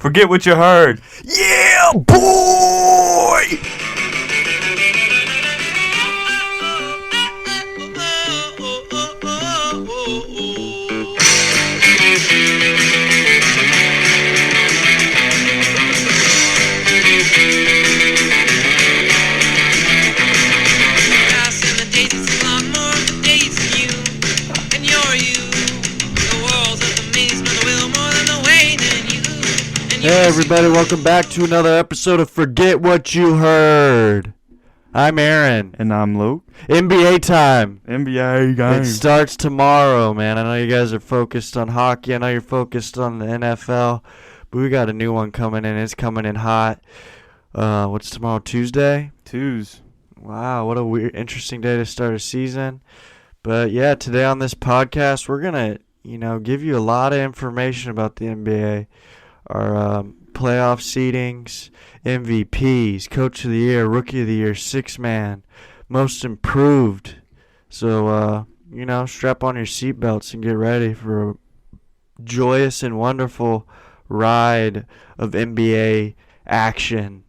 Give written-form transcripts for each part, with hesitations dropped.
Forget what you heard. Yeah, boy! Hey everybody, welcome back to another episode of Forget What You Heard. I'm Aaron. And I'm Luke. NBA time. NBA game. It starts tomorrow, man. I know you guys are focused on hockey. I know you're focused on the NFL. But we got a new one coming in. It's coming in hot. What's tomorrow, Tuesday? Tuesday. Wow, what a weird, interesting day to start a season. But yeah, today on this podcast, we're going to, give you a lot of information about the NBA. Our playoff seedings, MVPs, Coach of the Year, Rookie of the Year, Sixth Man, Most Improved. So, strap on your seatbelts and get ready for a joyous and wonderful ride of NBA action.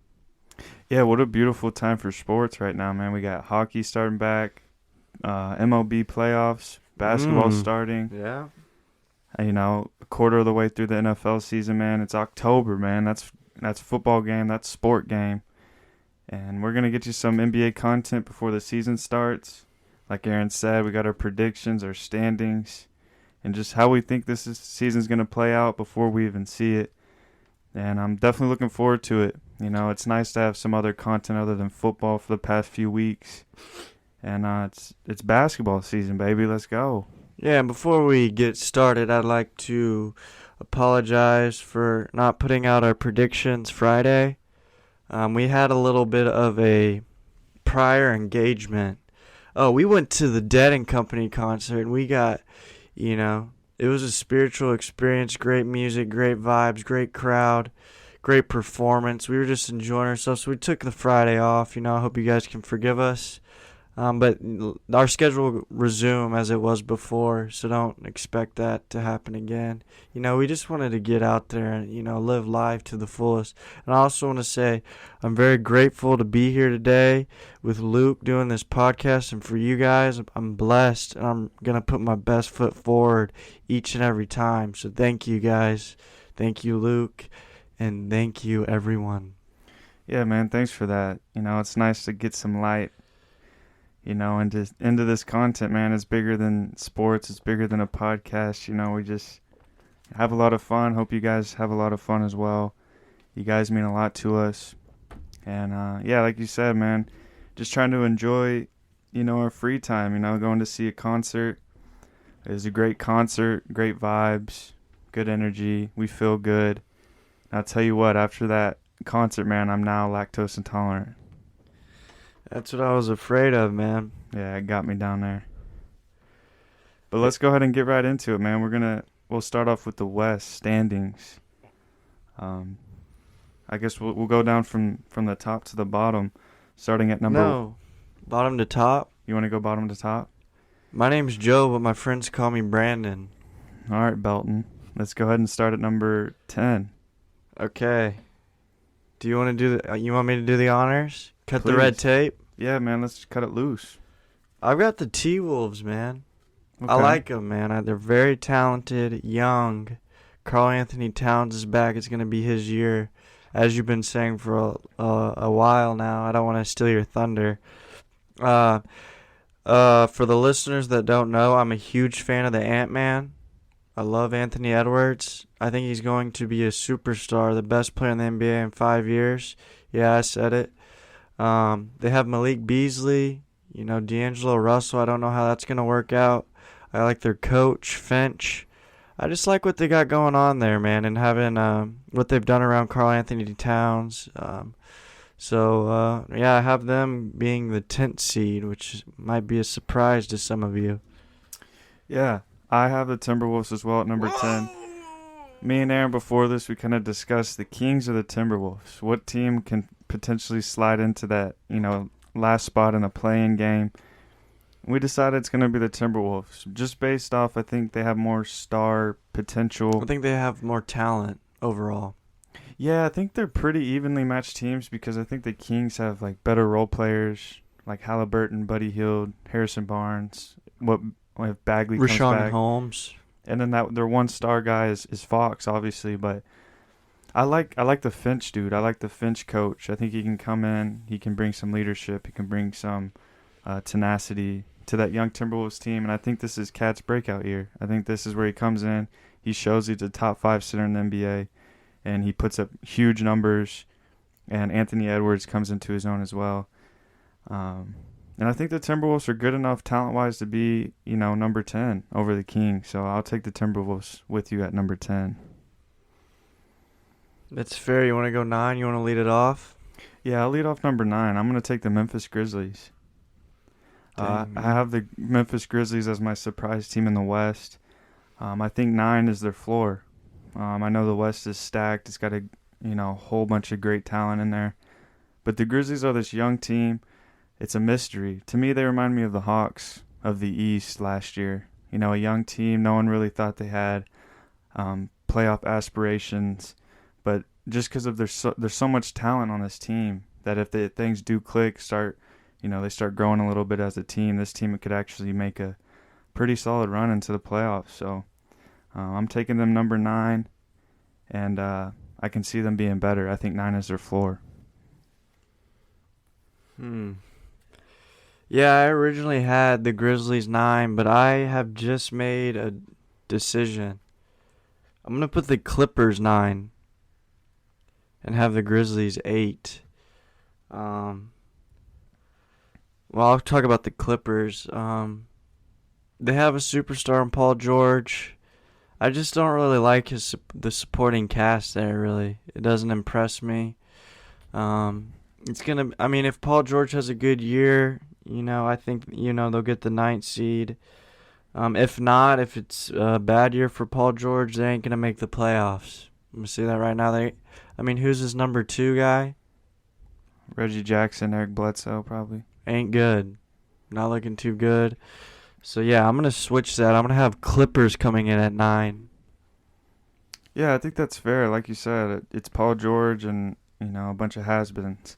Yeah, what a beautiful time for sports right now, man. We got hockey starting back, MLB playoffs, basketball starting. Yeah. A quarter of the way through the NFL season, man. It's October, man. That's football game. That's sport game. And we're going to get you some NBA content before the season starts. Like Aaron said, we got our predictions, our standings, and just how we think this season's going to play out before we even see it. And I'm definitely looking forward to it. It's nice to have some other content other than football for the past few weeks. And it's basketball season, baby. Let's go. Yeah, and before we get started, I'd like to apologize for not putting out our predictions Friday. We had a little bit of a prior engagement. Oh, we went to the Dead & Company concert, and we got, it was a spiritual experience, great music, great vibes, great crowd, great performance. We were just enjoying ourselves, so we took the Friday off. I hope you guys can forgive us. But our schedule will resume as it was before, so don't expect that to happen again. We just wanted to get out there and, live life to the fullest. And I also want to say I'm very grateful to be here today with Luke doing this podcast. And for you guys, I'm blessed, and I'm going to put my best foot forward each and every time. So thank you, guys. Thank you, Luke. And thank you, everyone. Yeah, man, thanks for that. It's nice to get some light into this content, man. It's bigger than sports. It's bigger than a podcast. We just have a lot of fun. Hope you guys have a lot of fun as well. You guys mean a lot to us. And, like you said, man, just trying to enjoy, our free time, going to see a concert. It was a great concert, great vibes, good energy. We feel good. And I'll tell you what, after that concert, man, I'm now lactose intolerant. That's what I was afraid of, man. Yeah, it got me down there. But let's go ahead and get right into it, man. We'll start off with the West standings. I guess we'll go down from the top to the bottom, starting at number. No, bottom to top. You want to go bottom to top? My name's Joe, but my friends call me Brandon. All right, Belton. Let's go ahead and start at number 10. Okay. Do you want to you want me to do the honors? Cut Please. The red tape? Yeah, man, let's cut it loose. I've got the T-Wolves, man. Okay. I like them, man. They're very talented, young. Karl Anthony Towns is back. It's going to be his year, as you've been saying for a while now. I don't want to steal your thunder. For the listeners that don't know, I'm a huge fan of the Ant-Man. I love Anthony Edwards. I think he's going to be a superstar, the best player in the NBA in 5 years. Yeah, I said it. They have Malik Beasley, D'Angelo Russell. I don't know how that's going to work out. I like their coach, Finch. I just like what they got going on there, man, and having what they've done around Karl Anthony Towns. I have them being the 10th seed, which might be a surprise to some of you. Yeah, I have the Timberwolves as well at number 10. Me and Aaron, before this, we kind of discussed the Kings or the Timberwolves. What team can potentially slide into that, last spot in a play-in game? We decided it's going to be the Timberwolves, just based off, I think they have more star potential. I think they have more talent overall. Yeah, I think they're pretty evenly matched teams because I think the Kings have like better role players like Halliburton, Buddy Hield, Harrison Barnes. What if Bagley comes Rashawn back? Holmes. And then that their one star guy is Fox, obviously, but I like the Finch dude. I like the Finch coach. I think he can come in. He can bring some leadership. He can bring some tenacity to that young Timberwolves team. And I think this is Cat's breakout year. I think this is where he comes in. He shows he's a top 5 center in the NBA, and he puts up huge numbers. And Anthony Edwards comes into his own as well. And I think the Timberwolves are good enough talent-wise to be, number 10 over the Kings. So I'll take the Timberwolves with you at number 10. That's fair. You want to go 9? You want to lead it off? Yeah, I'll lead off number 9. I'm going to take the Memphis Grizzlies. I Dang, man. have the Memphis Grizzlies as my surprise team in the West. I think 9 is their floor. I know the West is stacked. It's got a whole bunch of great talent in there. But the Grizzlies are this young team. It's a mystery. To me, they remind me of the Hawks of the East last year. A young team. No one really thought they had playoff aspirations. But just because of there's so much talent on this team that if things do click, they start growing a little bit as a team, this team could actually make a pretty solid run into the playoffs. So I'm taking them number 9, and I can see them being better. I think 9 is their floor. Yeah, I originally had the Grizzlies 9, but I have just made a decision. I'm going to put the Clippers 9 and have the Grizzlies 8. Well, I'll talk about the Clippers. They have a superstar in Paul George. I just don't really like the supporting cast there. Really, it doesn't impress me. If Paul George has a good year, I think they'll get the 9th seed. If not, if it's a bad year for Paul George, they ain't gonna make the playoffs. I'm gonna say that right now. Who's his number 2 guy? Reggie Jackson, Eric Bledsoe, probably. Ain't good. Not looking too good. So yeah, I'm gonna switch that. I'm gonna have Clippers coming in at 9. Yeah, I think that's fair. Like you said, it's Paul George and a bunch of has-beens.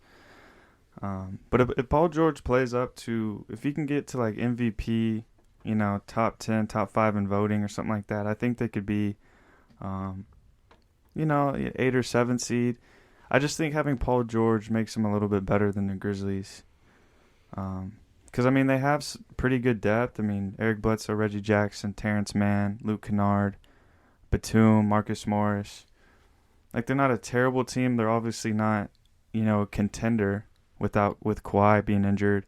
But if Paul George plays up to, if he can get to like MVP, top 10, top 5 in voting or something like that, I think they could be, 8 or 7 seed. I just think having Paul George makes them a little bit better than the Grizzlies. Because, they have pretty good depth. Eric Bledsoe, Reggie Jackson, Terrence Mann, Luke Kennard, Batum, Marcus Morris. Like, they're not a terrible team. They're obviously not, a contender with Kawhi being injured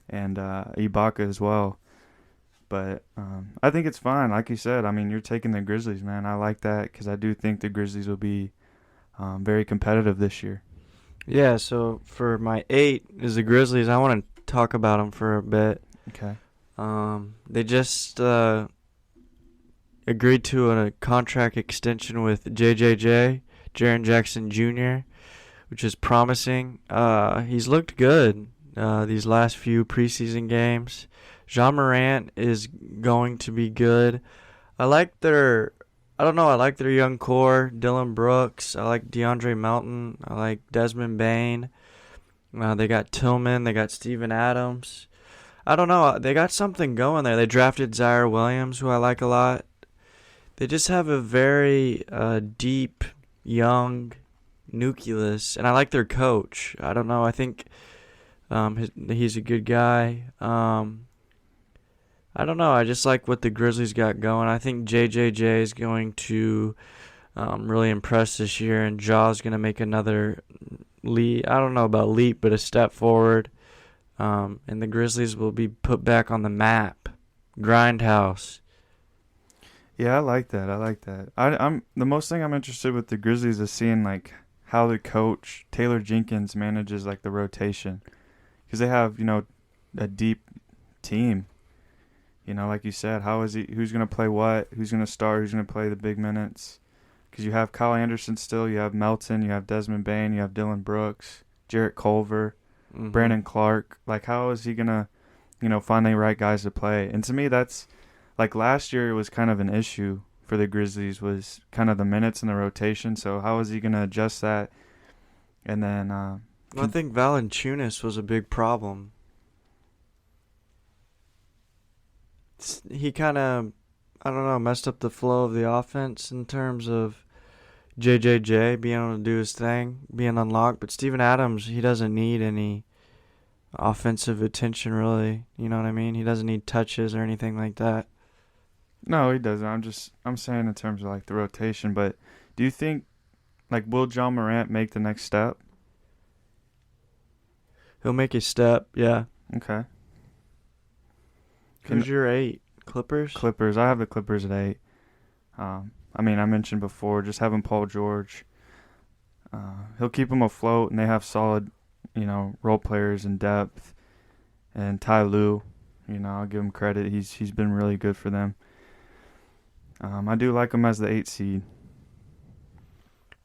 and Ibaka as well. But I think it's fine. Like you said, you're taking the Grizzlies, man. I like that because I do think the Grizzlies will be very competitive this year. Yeah, so for my 8 is the Grizzlies. I want to talk about them for a bit. Okay. They just agreed to a contract extension with JJJ, Jaren Jackson Jr., which is promising. He's looked good these last few preseason games. Ja Morant is going to be good. I like their young core. Dylan Brooks. I like DeAndre Melton. I like Desmond Bane. They got Tillman. They got Steven Adams. I don't know. They got something going there. They drafted Zaire Williams, who I like a lot. They just have a very deep, young nucleus, and I like their coach. I don't know. I think he's a good guy. I don't know. I just like what the Grizzlies got going. I think JJJ is going to really impress this year, and Ja's going to make another leap. I don't know about leap, but a step forward. And the Grizzlies will be put back on the map. Grindhouse. Yeah, I like that. I'm the most thing I'm interested with the Grizzlies is seeing like how the coach Taylor Jenkins manages like the rotation, because they have a deep team. Like you said, who's going to play what, who's going to start, who's going to play the big minutes. Because you have Kyle Anderson still, you have Melton, you have Desmond Bane, you have Dylan Brooks, Jarrett Culver, Brandon Clark. Like, how is he going to, find the right guys to play? And to me, that's, like last year it was kind of an issue for the Grizzlies was kind of the minutes and the rotation. So how is he going to adjust that? And then I think Valanciunas was a big problem. He kind of, I don't know, messed up the flow of the offense in terms of JJJ being able to do his thing, being unlocked. But Steven Adams, he doesn't need any offensive attention, really. You know what I mean? He doesn't need touches or anything like that. no, he doesn't. I'm saying in terms of like the rotation. But do you think like will John Morant make the next step? He'll make a step, yeah. Okay. Who's your 8? Clippers? Clippers. I have the Clippers at 8. I mean, I mentioned before, just having Paul George. He'll keep them afloat, and they have solid, role players in depth. And Ty Lue, I'll give him credit. He's been really good for them. I do like him as the 8 seed.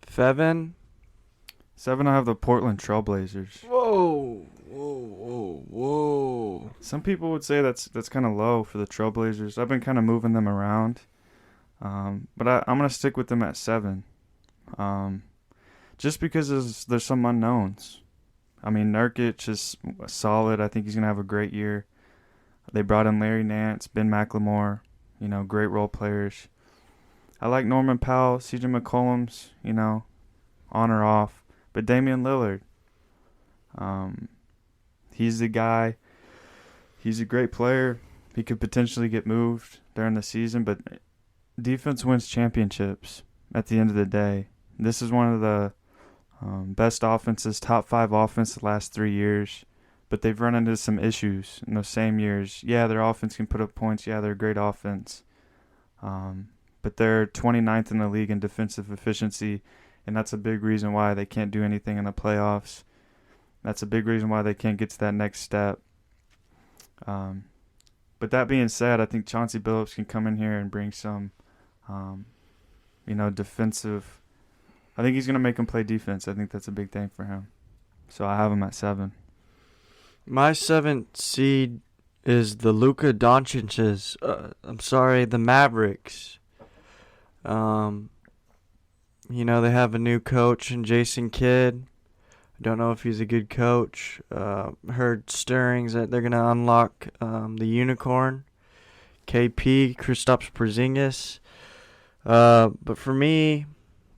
7? 7, I have the Portland Trailblazers. Whoa. Some people would say that's kind of low for the Trailblazers. I've been kind of moving them around. But I'm going to stick with them at 7. Just because there's some unknowns. I mean, Nurkic is solid. I think he's going to have a great year. They brought in Larry Nance, Ben McLemore, great role players. I like Norman Powell, CJ McCollum's, on or off. But Damian Lillard, he's the guy. He's a great player. He could potentially get moved during the season, but defense wins championships at the end of the day. This is one of the best offenses, top 5 offense the last 3 years, but they've run into some issues in those same years. Yeah, their offense can put up points. Yeah, they're a great offense. But they're 29th in the league in defensive efficiency, and that's a big reason why they can't do anything in the playoffs. That's a big reason why they can't get to that next step. But that being said, I think Chauncey Billups can come in here and bring some, defensive. I think he's going to make him play defense. I think that's a big thing for him. So I have him at 7. My 7th seed is the Luka Doncic's. The Mavericks. They have a new coach in Jason Kidd. I don't know if he's a good coach. Heard stirrings that they're going to unlock the unicorn, KP, Kristaps Porzingis. But for me,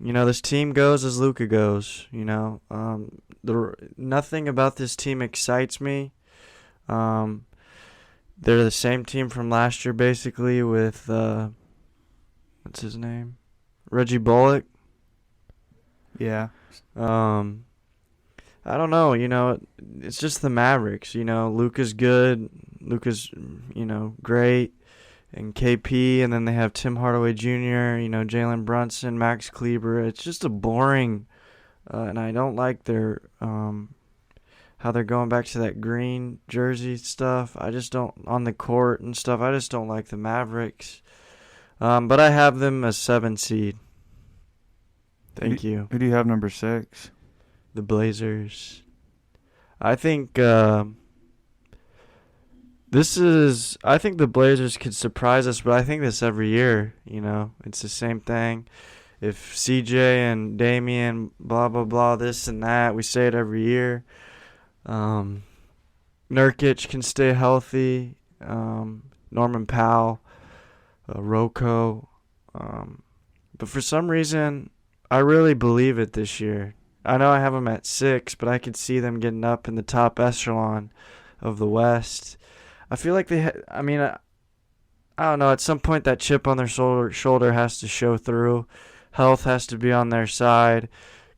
this team goes as Luka goes. Nothing about this team excites me. They're the same team from last year, basically, with what's his name, Reggie Bullock. Yeah. I don't know, it's just the Mavericks, Luka's good, Luka's, great, and KP, and then they have Tim Hardaway Jr., Jalen Brunson, Max Kleber. It's just a boring, and I don't like their, how they're going back to that green jersey stuff. I just don't, on the court and stuff, I just don't like the Mavericks. But I have them as 7 seed. Thank you. Who do you have number 6? The Blazers. I think I think the Blazers could surprise us, but I think this every year, it's the same thing. If CJ and Damian, blah, blah, blah, this and that, we say it every year. Nurkic can stay healthy. Norman Powell, Rocco. But for some reason, I really believe it this year. I know I have them at 6, but I could see them getting up in the top echelon of the West. I feel like I don't know, at some point that chip on their shoulder has to show through. Health has to be on their side.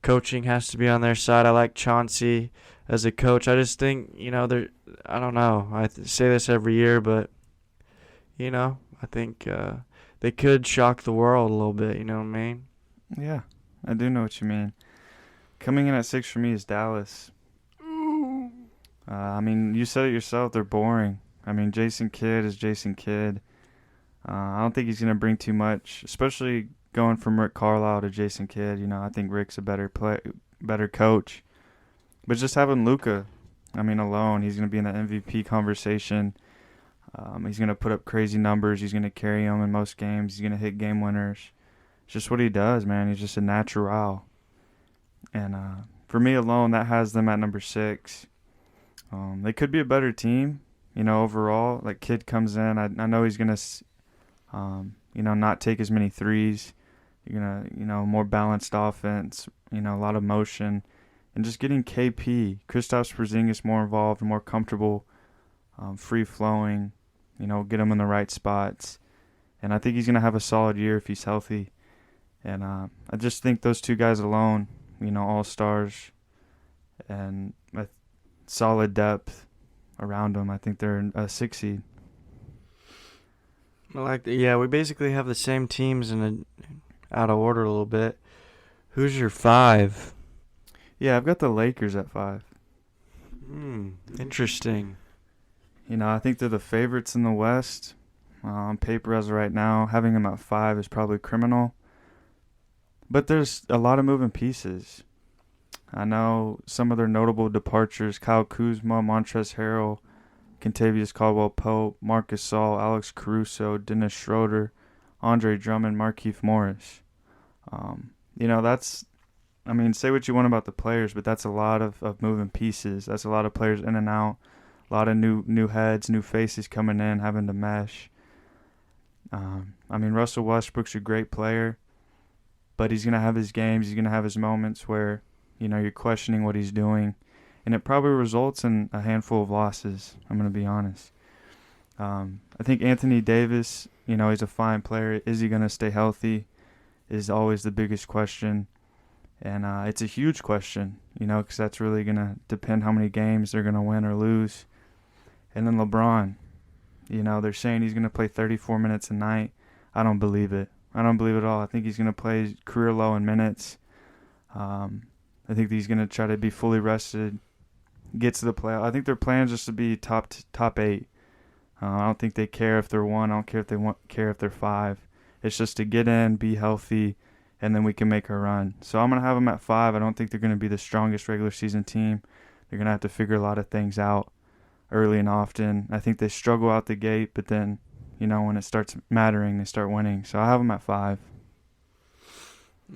Coaching has to be on their side. I like Chauncey as a coach. I just think, I don't know. I say this every year, but, I think they could shock the world a little bit, you know what I mean? Yeah, I do know what you mean. Coming in at 6 for me is Dallas. You said it yourself. They're boring. Jason Kidd is Jason Kidd. I don't think he's going to bring too much, especially going from Rick Carlisle to Jason Kidd. I think Rick's a better coach. But just having Luka, alone, he's going to be in the MVP conversation. He's going to put up crazy numbers. He's going to carry them in most games. He's going to hit game winners. It's just what he does, man. He's just a natural. And for me alone, that has them at number 6. They could be a better team, overall. Like, Kidd comes in. I know he's going to, not take as many threes. You're going to, more balanced offense, a lot of motion. And just getting KP, Kristaps Porzingis, more involved, more comfortable, free-flowing, get him in the right spots. And I think he's going to have a solid year if he's healthy. And I just think those two guys alone, all-stars and a solid depth around them, I think they're a 6 seed. Yeah, we basically have the same teams out of order a little bit. Who's your 5? Yeah, I've got the Lakers at 5. Interesting. I think they're the favorites in the West. On paper as of right now, having them at 5 is probably criminal. But there's a lot of moving pieces. I know some of their notable departures: Kyle Kuzma, Montrezl Harrell, Kentavious Caldwell-Pope, Marc Gasol, Alex Caruso, Dennis Schroeder, Andre Drummond, Markieff Morris. That's, say what you want about the players, but that's a lot of moving pieces. That's a lot of players in and out, a lot of new heads, new faces coming in, having to mesh. Russell Westbrook's a great player, but he's going to have his games. He's going to have his moments where, you're questioning what he's doing. And it probably results in a handful of losses, I'm going to be honest. I think Anthony Davis, he's a fine player. Is he going to stay healthy is always the biggest question. And it's a huge question, because that's really going to depend how many games they're going to win or lose. And then LeBron, they're saying he's going to play 34 minutes a night. I don't believe it. I don't believe it at all. I think he's going to play career low in minutes. I think he's going to try to be fully rested, get to the playoff. I think their plan is just to be top 8. I don't think they care if they're 1. I don't care if they care if they're 5. It's just to get in, be healthy, and then we can make a run. So I'm going to have them at 5. I don't think they're going to be the strongest regular season team. They're going to have to figure a lot of things out early and often. I think they struggle out the gate, but then, when it starts mattering, they start winning. So I have them at 5.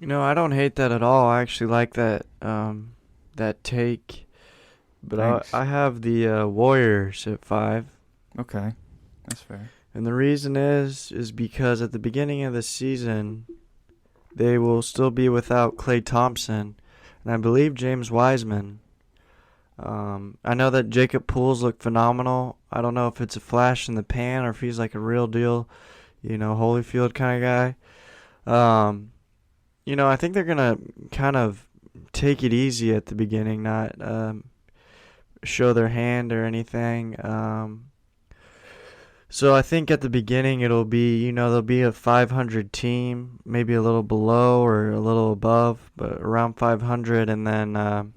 I don't hate that at all. I actually like that take. But I have the Warriors at 5. Okay, that's fair. And the reason is because at the beginning of the season, they will still be without Klay Thompson, and I believe James Wiseman. I know that Jacob Pools look phenomenal. I don't know if it's a flash in the pan or if he's like a real deal, Holyfield kind of guy. I think they're going to kind of take it easy at the beginning, not show their hand or anything. So I think at the beginning it'll be, there'll be a 500 team, maybe a little below or a little above, but around 500. And then,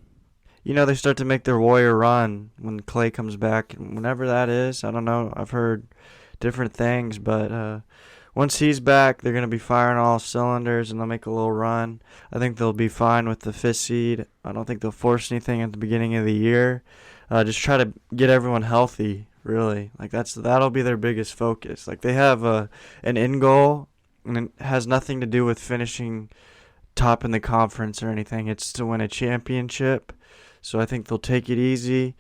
they start to make their Warrior run when Klay comes back. And whenever that is, I don't know. I've heard different things, but once he's back, they're going to be firing all cylinders and they'll make a little run. I think they'll be fine with the 5th seed. I don't think they'll force anything at the beginning of the year. Just try to get everyone healthy. Really, that'll be their biggest focus. Like, they have an end goal, and it has nothing to do with finishing top in the conference or anything. It's to win a championship. So I think they'll take it easy,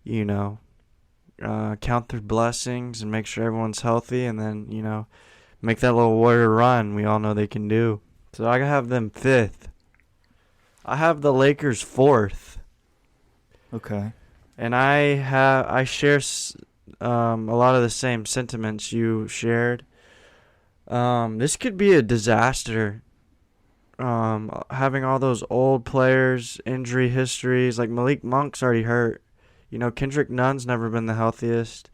count their blessings and make sure everyone's healthy, and then make that little Warrior run we all know they can do. So I have them 5th. I have the Lakers 4th. Okay. And I share a lot of the same sentiments you shared. This could be a disaster. Having all those old players, injury histories, like Malik Monk's already hurt. Kendrick Nunn's never been the healthiest.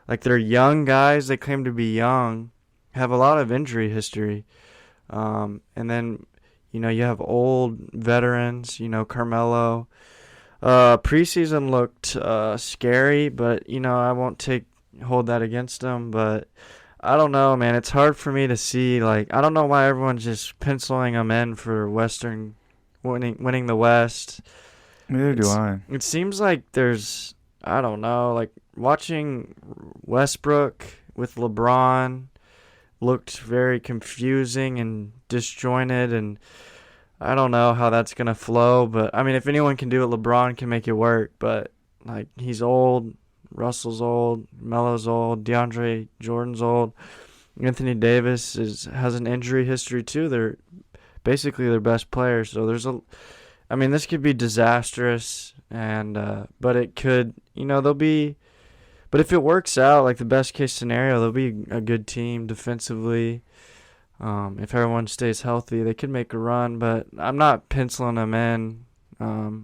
Like, they're young guys, they claim to be young, have a lot of injury history. And then, you have old veterans, Carmelo. Preseason looked scary, but I won't hold that against them. But I don't know, man. It's hard for me to see. I don't know why everyone's just penciling them in for Western winning the West. Neither do I. It seems like there's I don't know, like watching Westbrook with LeBron looked very confusing and disjointed, and I don't know how that's gonna flow. But I mean, if anyone can do it, LeBron can make it work. But like he's old, Russell's old, Melo's old, DeAndre Jordan's old. Anthony Davis has an injury history too. They're basically their best players. So I mean, this could be disastrous, and but it could, they'll be. But if it works out, like the best case scenario, they'll be a good team defensively. If everyone stays healthy, they could make a run. But I'm not penciling them in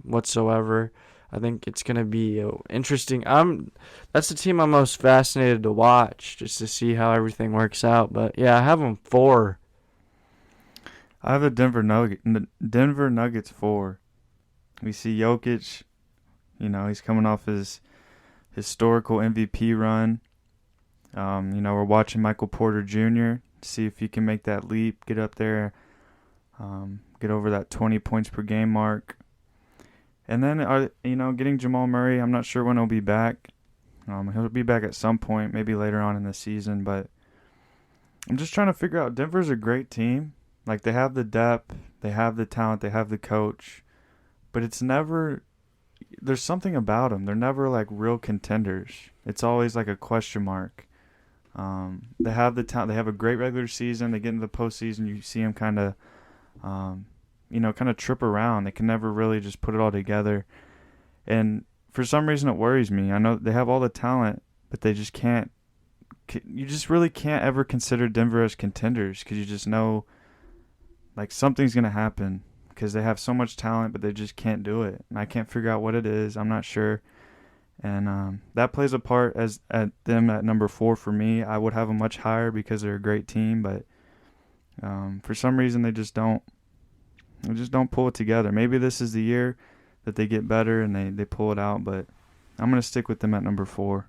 whatsoever. I think it's gonna be interesting. That's the team I'm most fascinated to watch, just to see how everything works out. But yeah, I have them 4. I have the Denver Nuggets 4. We see Jokic, he's coming off his historical MVP run. We're watching Michael Porter Jr. see if he can make that leap, get up there, get over that 20 points per game mark. And then, getting Jamal Murray, I'm not sure when he'll be back. He'll be back at some point, maybe later on in the season. But I'm just trying to figure out, Denver's a great team. Like, they have the depth, they have the talent, they have the coach. But it's never, there's something about them. They're never, like, real contenders. It's always, like, a question mark. They have the talent. They have a great regular season. They get into the postseason. You see them kind of, kind of trip around. They can never really just put it all together. And for some reason, it worries me. I know they have all the talent, but they just can't. You just really can't ever consider Denver as contenders because you just know, like, something's gonna happen because they have so much talent, but they just can't do it. And I can't figure out what it is. I'm not sure. And that plays a part at them at number 4 for me. I would have them much higher because they're a great team, but for some reason they just don't pull it together. Maybe this is the year that they get better and they pull it out, but I'm going to stick with them at number 4.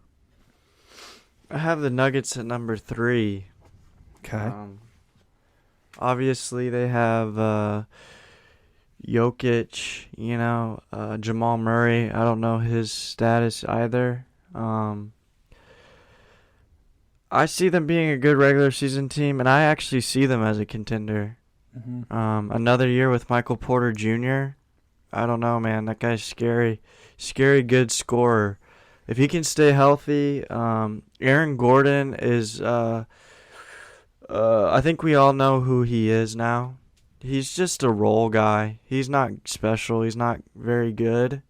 I have the Nuggets at number 3. Okay. Obviously they have Jokic, Jamal Murray. I don't know his status either. I see them being a good regular season team, and I actually see them as a contender. Mm-hmm. Another year with Michael Porter Jr. I don't know, man. That guy's scary. Scary good scorer. If he can stay healthy, Aaron Gordon is, I think we all know who he is now. He's just a role guy. He's not special. He's not very good.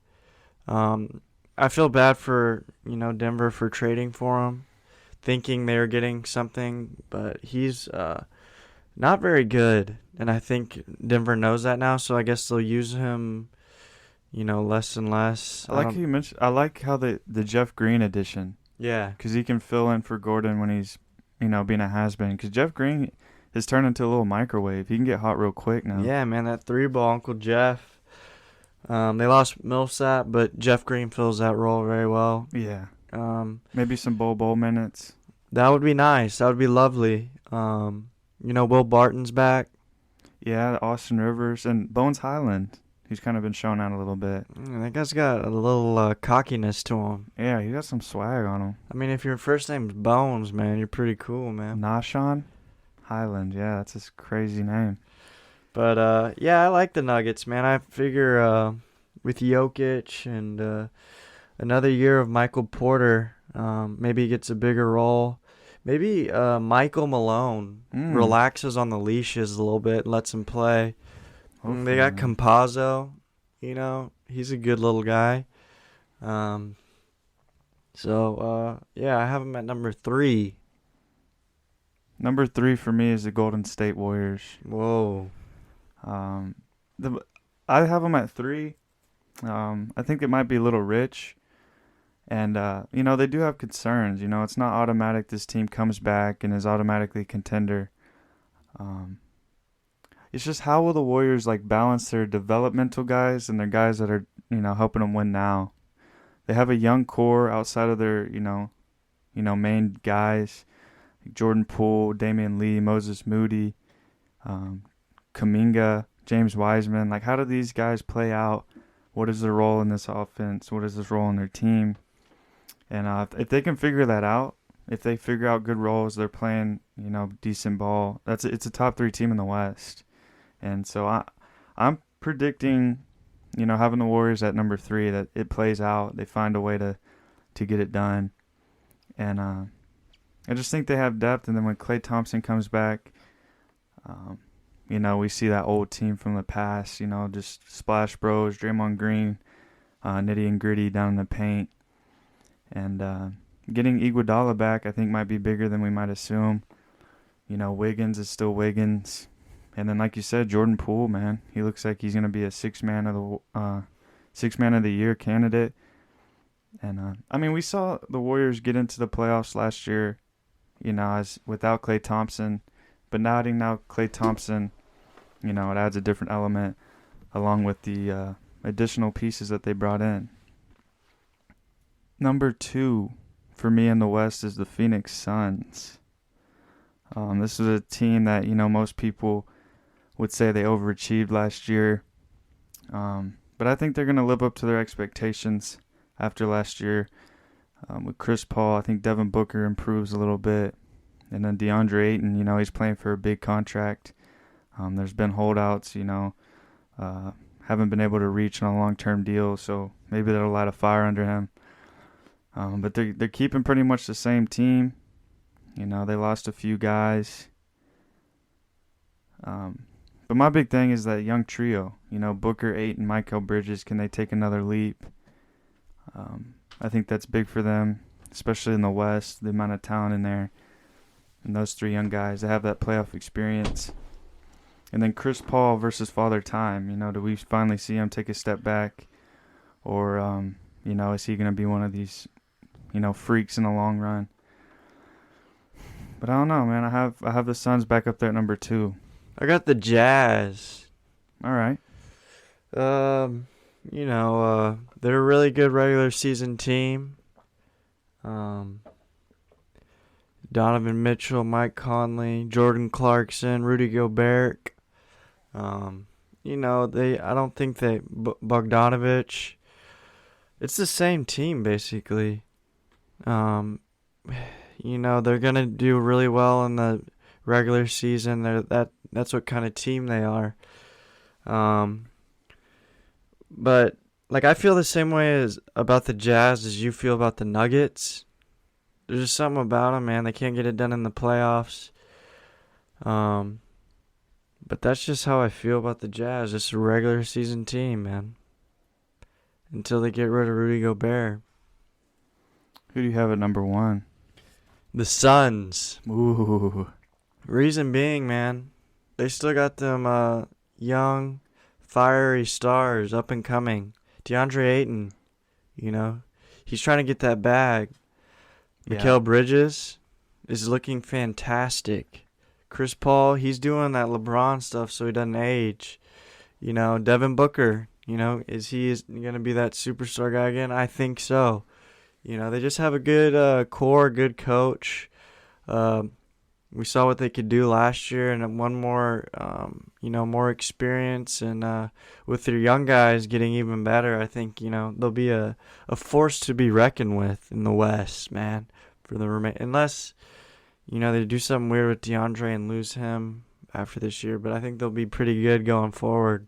I feel bad for, Denver for trading for him, thinking they were getting something, but he's not very good. And I think Denver knows that now, so I guess they'll use him, less and less. I like how the Jeff Green addition. Yeah. Because he can fill in for Gordon when he's, being a has-been. Because Jeff Green has turned into a little microwave. He can get hot real quick now. Yeah, man, that 3-ball, Uncle Jeff. They lost Millsap, but Jeff Green fills that role very well. Yeah. Maybe some bowl minutes. That would be nice. That would be lovely. Will Barton's back. Yeah, Austin Rivers and Bones Highland. He's kind of been shown out a little bit. That guy's got a little cockiness to him. Yeah, he got some swag on him. I mean, if your first name's Bones, man, you're pretty cool, man. Nahshon Highland. Yeah, that's his crazy name. But, I like the Nuggets, man. I figure with Jokic and another year of Michael Porter, maybe he gets a bigger role. Maybe Michael Malone relaxes on the leashes a little bit and lets him play. They got Campazzo, he's a good little guy. I have him at number 3. Number 3 for me is the Golden State Warriors. Whoa. I have them at 3. I think it might be a little rich. And, they do have concerns. It's not automatic this team comes back and is automatically a contender. It's just how will the Warriors, balance their developmental guys and their guys that are, helping them win now. They have a young core outside of their, main guys. Like Jordan Poole, Damian Lee, Moses Moody, Kuminga, James Wiseman. How do these guys play out? What is their role in this offense? What is their role in their team? And if they can figure that out, if they figure out good roles, they're playing, decent ball. It's a top 3 team in the West. And so I'm predicting, having the Warriors at number 3, that it plays out. They find a way to get it done. And I just think they have depth. And then when Klay Thompson comes back, we see that old team from the past, just Splash Bros, Draymond Green, nitty and gritty down in the paint. And getting Iguodala back, I think, might be bigger than we might assume. Wiggins is still Wiggins. And then, like you said, Jordan Poole, man, he looks like he's going to be a six man of the year candidate. And we saw the Warriors get into the playoffs last year, as without Klay Thompson, but now adding Klay Thompson, it adds a different element along with the additional pieces that they brought in. Number 2 for me in the West is the Phoenix Suns. This is a team that most people would say they overachieved last year. But I think they're going to live up to their expectations after last year. With Chris Paul, I think Devin Booker improves a little bit. And then DeAndre Ayton, he's playing for a big contract. There's been holdouts, haven't been able to reach on a long-term deal, so maybe that'll light a fire under him. But they're keeping pretty much the same team. They lost a few guys. But my big thing is that young trio. Booker, Ayton, Mikal Bridges, can they take another leap? I think that's big for them, especially in the West, the amount of talent in there. And those 3 young guys, they have that playoff experience. And then Chris Paul versus Father Time. Do we finally see him take a step back? Or, is he going to be one of these, freaks in the long run? But I don't know, man. I have the Suns back up there at number 2. I got the Jazz. All right. They're a really good regular season team. Donovan Mitchell, Mike Conley, Jordan Clarkson, Rudy Gobert. I don't think Bogdanovich. It's the same team basically. They're gonna do really well in the regular season. That's what kind of team they are. But I feel the same way about the Jazz as you feel about the Nuggets. There's just something about them, man. They can't get it done in the playoffs. But that's just how I feel about the Jazz. It's a regular season team, man. Until they get rid of Rudy Gobert. Who do you have at number 1? The Suns. Ooh. Reason being, man, they still got them young, fiery stars up and coming. DeAndre Ayton, he's trying to get that bag. Yeah. Mikal Bridges is looking fantastic. Chris Paul, he's doing that LeBron stuff so he doesn't age. Devin Booker, is he going to be that superstar guy again? I think so. They just have a good core, good coach. We saw what they could do last year, and one more, more experience. And with their young guys getting even better, I think, they'll be a force to be reckoned with in the West, man. For the unless, they do something weird with DeAndre and lose him after this year. But I think they'll be pretty good going forward.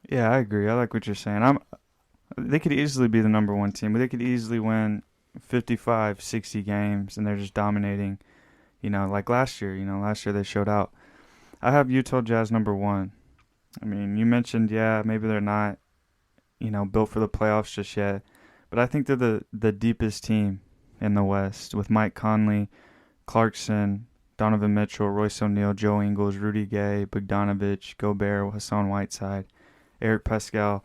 Yeah, I agree. I like what you're saying. They could easily be the number 1 team. They could easily win 55, 60 games, and they're just dominating. Like last year. Last year they showed out. I have Utah Jazz number 1. You mentioned, maybe they're not, built for the playoffs just yet. But I think they're the deepest team in the West with Mike Conley, Clarkson, Donovan Mitchell, Royce O'Neal, Joe Ingles, Rudy Gay, Bogdanovich, Gobert, Hassan Whiteside, Eric Pascal.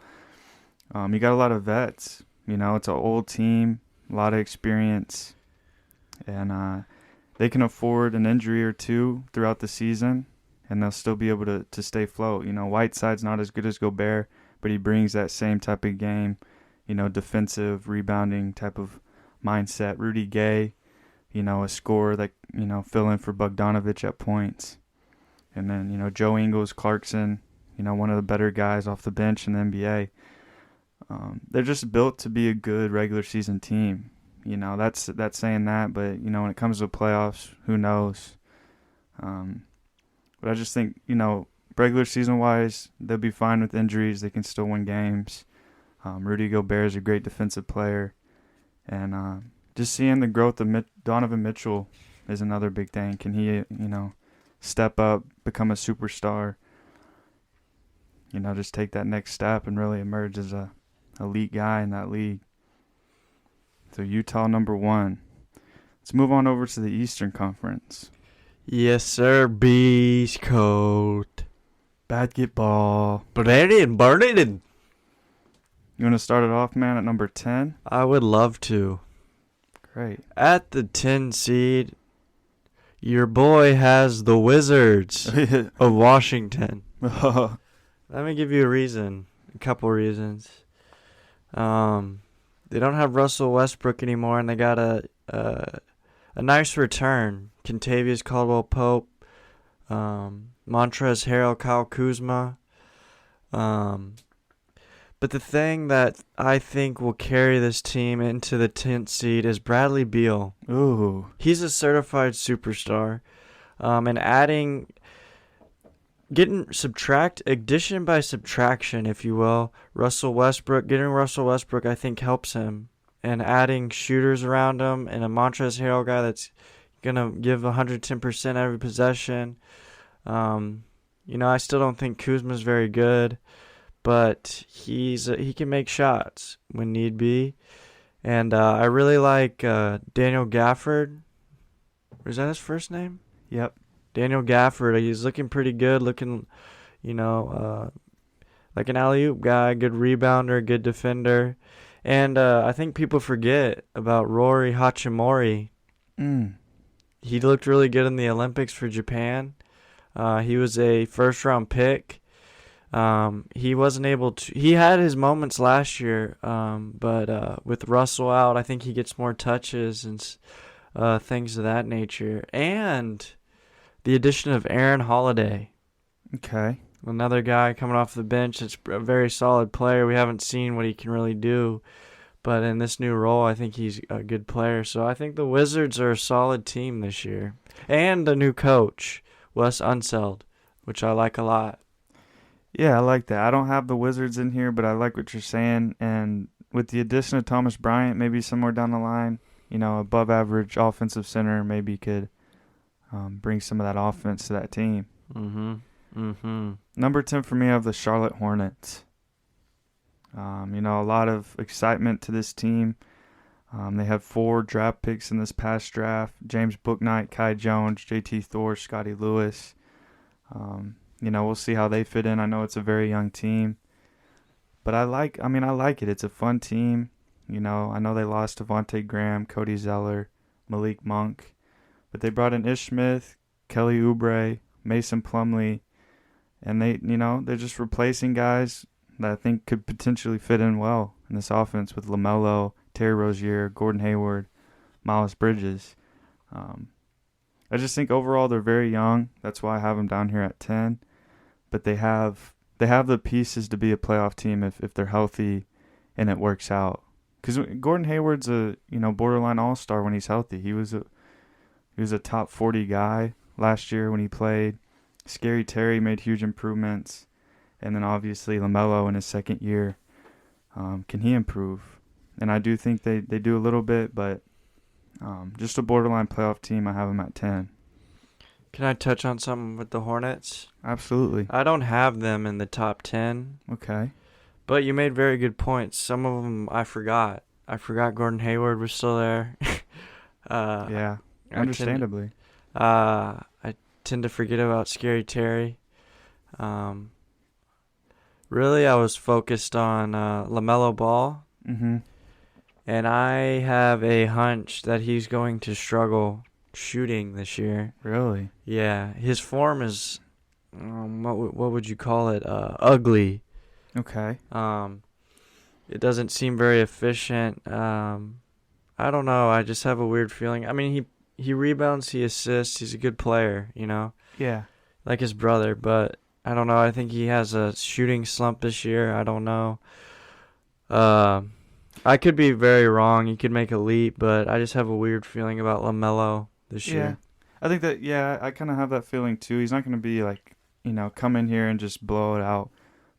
You got a lot of vets. It's an old team, a lot of experience. And they can afford an injury or two throughout the season, and they'll still be able to stay afloat. Whiteside's not as good as Gobert, but he brings that same type of game, defensive, rebounding type of mindset. Rudy Gay, a scorer that, fill in for Bogdanovich at points. And then, Joe Ingles, Clarkson, one of the better guys off the bench in the NBA. They're just built to be a good regular season team. That's saying that, but when it comes to playoffs, who knows? But I just think regular season wise, they'll be fine with injuries. They can still win games. Rudy Gobert is a great defensive player, and just seeing the growth of Donovan Mitchell is another big thing. Can he step up, become a superstar? Just take that next step and really emerge as a elite guy in that league. So Utah number 1. Let's move on over to the Eastern Conference. Yes, sir. Beast Coat. Basketball. Burn it. You want to start it off, man, at number 10? I would love to. Great. At the 10 seed, your boy has the Wizards of Washington. Let me give you a couple reasons. They don't have Russell Westbrook anymore, and they got a nice return. Kentavious Caldwell-Pope, Montrezl Harrell, Kyle Kuzma. But the thing that I think will carry this team into the 10th seed is Bradley Beal. Ooh. He's a certified superstar. And addition by subtraction, if you will, getting Russell Westbrook, I think helps him. And adding shooters around him and a Montrezl Harrell guy that's going to give 110% every possession. I still don't think Kuzma's very good, but he can make shots when need be. And I really like Daniel Gafford. Is that his first name? Yep. Daniel Gafford. He's looking pretty good, like an alley-oop guy, good rebounder, good defender. And I think people forget about Rory Hachimura. He looked really good in the Olympics for Japan. He was a first-round pick. He wasn't able to. He had his moments last year, but with Russell out, I think he gets more touches and things of that nature. And the addition of Aaron Holiday. Okay. Another guy coming off the bench that's a very solid player. We haven't seen what he can really do, but in this new role, I think he's a good player. So I think the Wizards are a solid team this year. And a new coach, Wes Unseld, which I like a lot. Yeah, I like that. I don't have the Wizards in here, but I like what you're saying. And with the addition of Thomas Bryant, maybe somewhere down the line, above average offensive center, maybe could bring some of that offense to that team. Number 10 for me, I have the Charlotte Hornets. A lot of excitement to this team. They have 4 draft picks in this past draft: James Bouknight, Kai Jones, JT Thor, Scotty Lewis. We'll see how they fit in. I know it's a very young team, but I like it. It's a fun team. I know they lost Devontae Graham, Cody Zeller, Malik Monk, but they brought in Ish Smith, Kelly Oubre, Mason Plumlee, and they're just replacing guys that I think could potentially fit in well in this offense with LaMelo, Terry Rozier, Gordon Hayward, Miles Bridges. I just think overall they're very young. That's why I have them down here at 10. But they have the pieces to be a playoff team if they're healthy and it works out. Because Gordon Hayward's a borderline all-star when he's healthy. He was a top 40 guy last year when he played. Scary Terry made huge improvements. And then obviously LaMelo in his second year. Can he improve? And I do think they do a little bit, but just a borderline playoff team. I have them at 10. Can I touch on something with the Hornets? Absolutely. I don't have them in the top 10. Okay. But you made very good points. Some of them I forgot. I forgot Gordon Hayward was still there. Yeah, understandably. I tend to forget about Scary Terry. Really, I was focused on LaMelo Ball. Mm-hmm. And I have a hunch that he's going to struggle shooting this year. Really? Yeah. His form is, what would you call it? Ugly. Okay. It doesn't seem very efficient. I don't know. I just have a weird feeling. I mean, he rebounds, he assists. He's a good player, Yeah. like his brother. But I don't know. I think he has a shooting slump this year. I don't know. I could be very wrong. He could make a leap, but I just have a weird feeling about LaMelo this year. I think that, I kind of have that feeling too. He's not going to be like, come in here and just blow it out.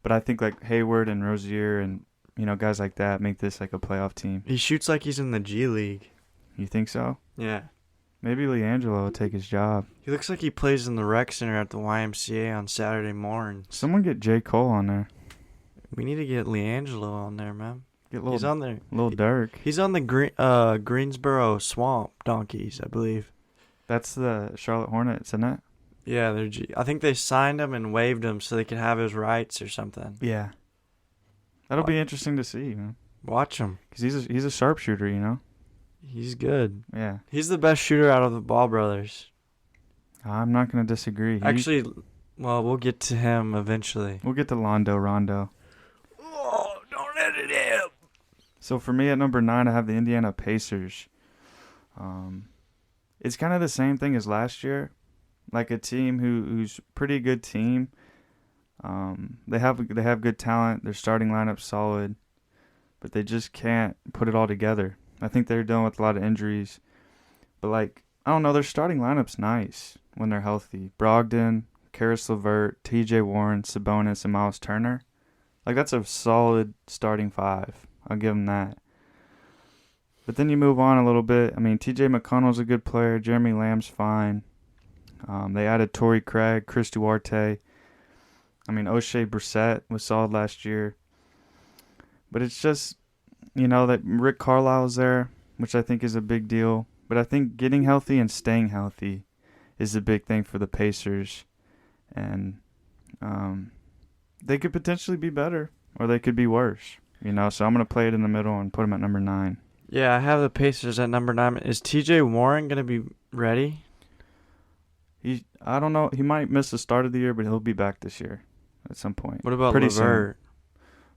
But I think like Hayward and Rozier and, guys like that make this like a playoff team. He shoots like he's in the G League. You think so? Yeah. Maybe LiAngelo will take his job. He looks like he plays in the rec center at the YMCA on Saturday mornings. Someone get J. Cole on there. We need to get LiAngelo on there, man. He's on there. Little Dirk. He's on the Greensboro Swamp Donkeys, I believe. That's the Charlotte Hornets, isn't it? Yeah, I think they signed him and waived him so they could have his rights or something. Yeah. That'll be interesting to see, man. Watch him. Because he's a sharpshooter, He's good. Yeah. He's the best shooter out of the Ball brothers. I'm not going to disagree. Actually, well, we'll get to him eventually. We'll get to Rondo. Oh, don't edit him. So for me at number 9, I have the Indiana Pacers. It's kind of the same thing as last year. Like a team who's pretty good team. They have good talent. Their starting lineup's solid. But they just can't put it all together. I think they're dealing with a lot of injuries. But, I don't know, their starting lineup's nice when they're healthy. Brogdon, Karis LeVert, T.J. Warren, Sabonis, and Miles Turner. That's a solid starting 5. I'll give them that. But then you move on a little bit. I mean, T.J. McConnell's a good player. Jeremy Lamb's fine. They added Torrey Craig, Chris Duarte. I mean, O'Shea Brissett was solid last year. But it's just, that Rick Carlisle's there, which I think is a big deal. But I think getting healthy and staying healthy is the big thing for the Pacers. And they could potentially be better or they could be worse. So I'm going to play it in the middle and put them at number 9. Yeah, I have the Pacers at number 9. Is T.J. Warren going to be ready? I don't know. He might miss the start of the year, but he'll be back this year at some point. What about LeVert?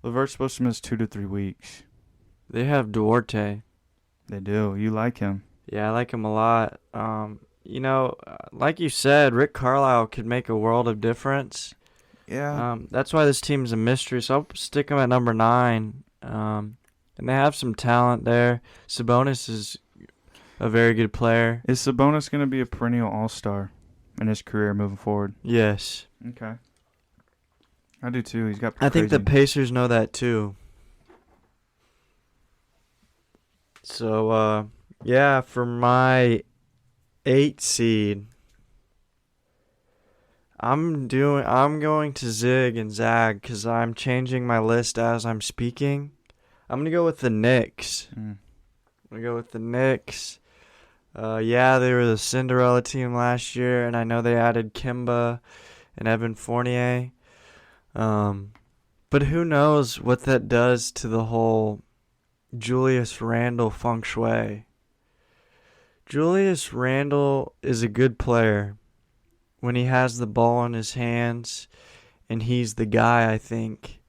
LeVert's supposed to miss 2 to 3 weeks. They have Duarte. They do. You like him. Yeah, I like him a lot. Like you said, Rick Carlisle could make a world of difference. Yeah. That's why this team's a mystery, so I'll stick him at number 9. And they have some talent there. Sabonis is a very good player. Is Sabonis going to be a perennial all-star in his career moving forward? Yes. Okay. I do too. He's got I think the Pacers know that too. So, for my 8 seed, I'm going to zig and zag because I'm changing my list as I'm speaking. I'm going to go with the Knicks. Mm. I'm going to go with the Knicks. They were the Cinderella team last year, and I know they added Kemba and Evan Fournier. But who knows what that does to the whole Julius Randle feng shui. Julius Randle is a good player when he has the ball in his hands, and he's the guy, I think.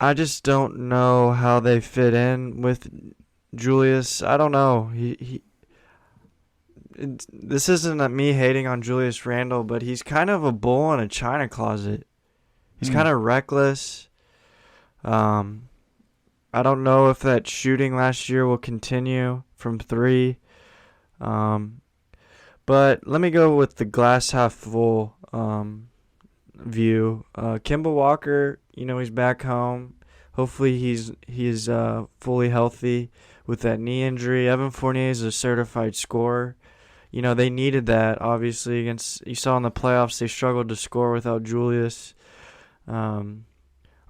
I just don't know how they fit in with Julius. I don't know. This isn't me hating on Julius Randle, but he's kind of a bull in a china closet. He's kind of reckless. I don't know if that shooting last year will continue from 3. But let me go with the glass half full view. Kemba Walker, he's back home. Hopefully he's fully healthy with that knee injury. Evan Fournier is a certified scorer. They needed that, obviously. You saw in the playoffs they struggled to score without Julius.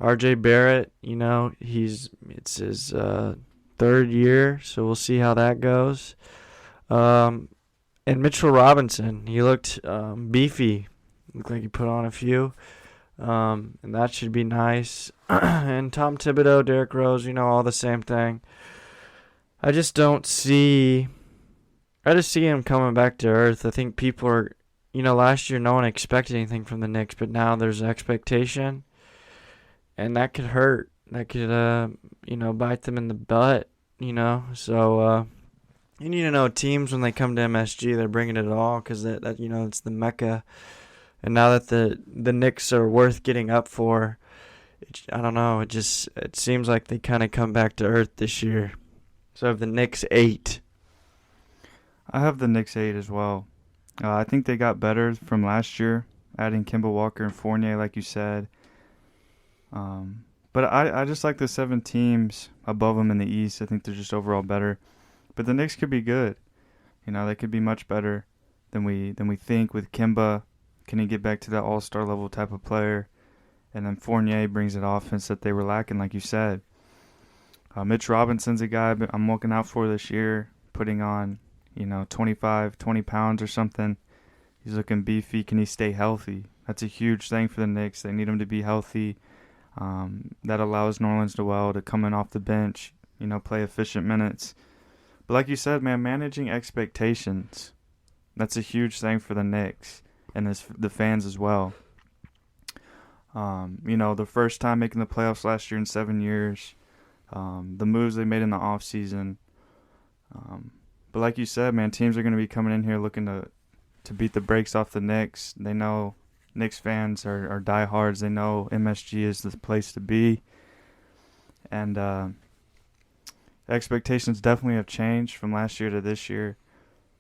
R.J. Barrett, it's his 3rd year, so we'll see how that goes. And Mitchell Robinson, he looked beefy. Looked like he put on a few. And that should be nice. And Tom Thibodeau, Derrick Rose, all the same thing. I just see him coming back to earth. I think people are, last year no one expected anything from the Knicks, but now there's expectation. And that could hurt. That could, bite them in the butt, So, you need to know teams when they come to MSG, they're bringing it all because that it's the Mecca. And now that the Knicks are worth getting up for, I don't know. It seems like they kind of come back to earth this year. So I have the Knicks 8. I have the Knicks 8 as well. I think they got better from last year, adding Kemba Walker and Fournier, like you said. But I just like the 7 teams above them in the East. I think they're just overall better. But the Knicks could be good. They could be much better than we think with Kemba. Can he get back to that all-star level type of player? And then Fournier brings an offense that they were lacking, like you said. Mitch Robinson's a guy I'm looking out for this year, putting on, 20 pounds or something. He's looking beefy. Can he stay healthy? That's a huge thing for the Knicks. They need him to be healthy. That allows Nerlens Noel to come in off the bench, play efficient minutes. But like you said, man, managing expectations, that's a huge thing for the Knicks and the fans as well. The first time making the playoffs last year in 7 years, the moves they made in the offseason. But like you said, man, teams are going to be coming in here looking to beat the brakes off the Knicks. They know Knicks fans are diehards. They know MSG is the place to be. And expectations definitely have changed from last year to this year.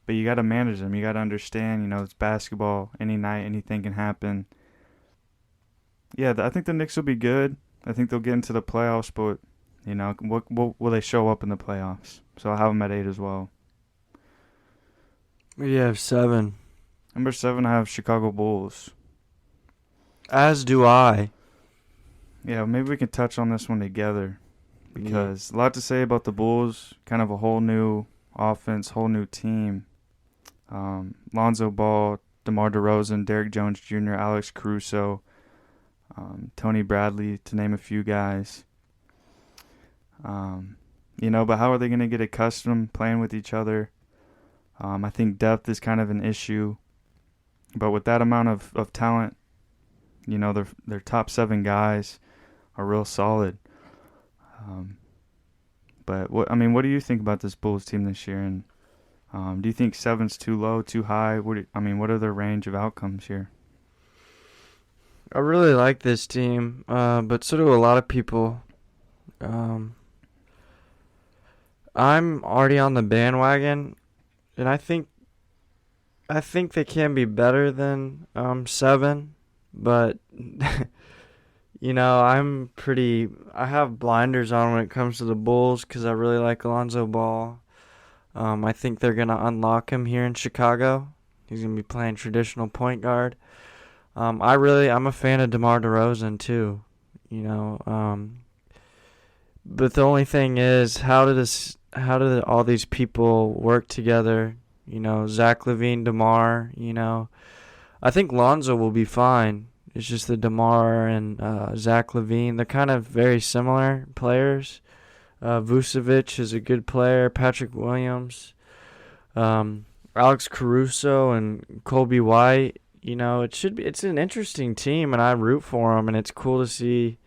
But you got to manage them. You got to understand, it's basketball. Any night, anything can happen. Yeah, I think the Knicks will be good. I think they'll get into the playoffs, but, what will they show up in the playoffs? So I'll have them at 8 as well. We have 7. Number 7, I have Chicago Bulls. As do I. Yeah, maybe we can touch on this one together because a lot to say about the Bulls. Kind of a whole new offense, whole new team. Lonzo Ball, DeMar DeRozan, Derrick Jones Jr., Alex Caruso, Tony Bradley, to name a few guys. But how are they going to get accustomed playing with each other? I think depth is kind of an issue. But with that amount of talent, their top 7 guys are real solid. But what do you think about this Bulls team this year? And do you think 7's too low, too high? What are their range of outcomes here? I really like this team, but so do a lot of people. I'm already on the bandwagon, and I think they can be better than 7, but I have blinders on when it comes to the Bulls because I really like Alonzo Ball. I think they're going to unlock him here in Chicago. He's going to be playing traditional point guard. I'm a fan of DeMar DeRozan too, but the only thing is, how did all these people work together? Zach LaVine, DeMar, I think Lonzo will be fine. It's just that DeMar and Zach LaVine, they're kind of very similar players. Vucevic is a good player. Patrick Williams, Alex Caruso, and Kobe White. It's an interesting team, and I root for them, and it's cool to see,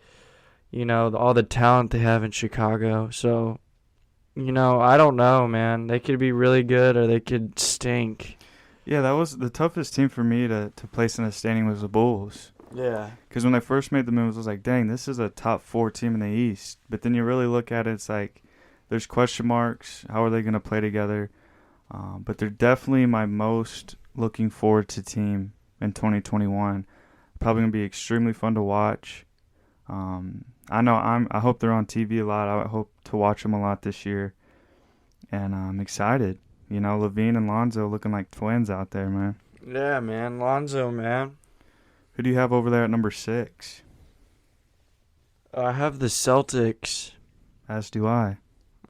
all the talent they have in Chicago. So, I don't know, man. They could be really good or they could stink. Yeah, that was the toughest team for me to place in a standing was the Bulls. Yeah. Because when I first made the moves, I was like, dang, this is a top 4 team in the East. But then you really look at it, it's like there's question marks. How are they going to play together? But they're definitely my most looking forward to team in 2021. Probably going to be extremely fun to watch. I hope they're on TV a lot. I hope to watch them a lot this year. And I'm excited. LaVine and Lonzo looking like twins out there, man. Yeah, man. Lonzo, man. Who do you have over there at number 6? I have the Celtics. As do I.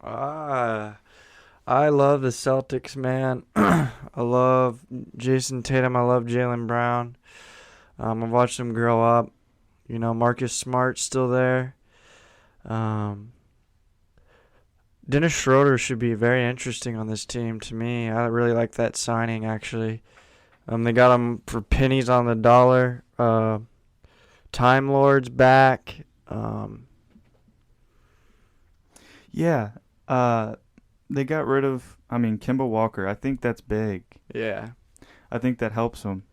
I love the Celtics, man. I love Jason Tatum. I love Jaylen Brown. I've watched them grow up. Marcus Smart's still there. Dennis Schroeder should be very interesting on this team to me. I really like that signing, actually. They got him for pennies on the dollar. Time Lord's back. Yeah. They got rid of, Kemba Walker. I think that's big. Yeah. I think that helps them.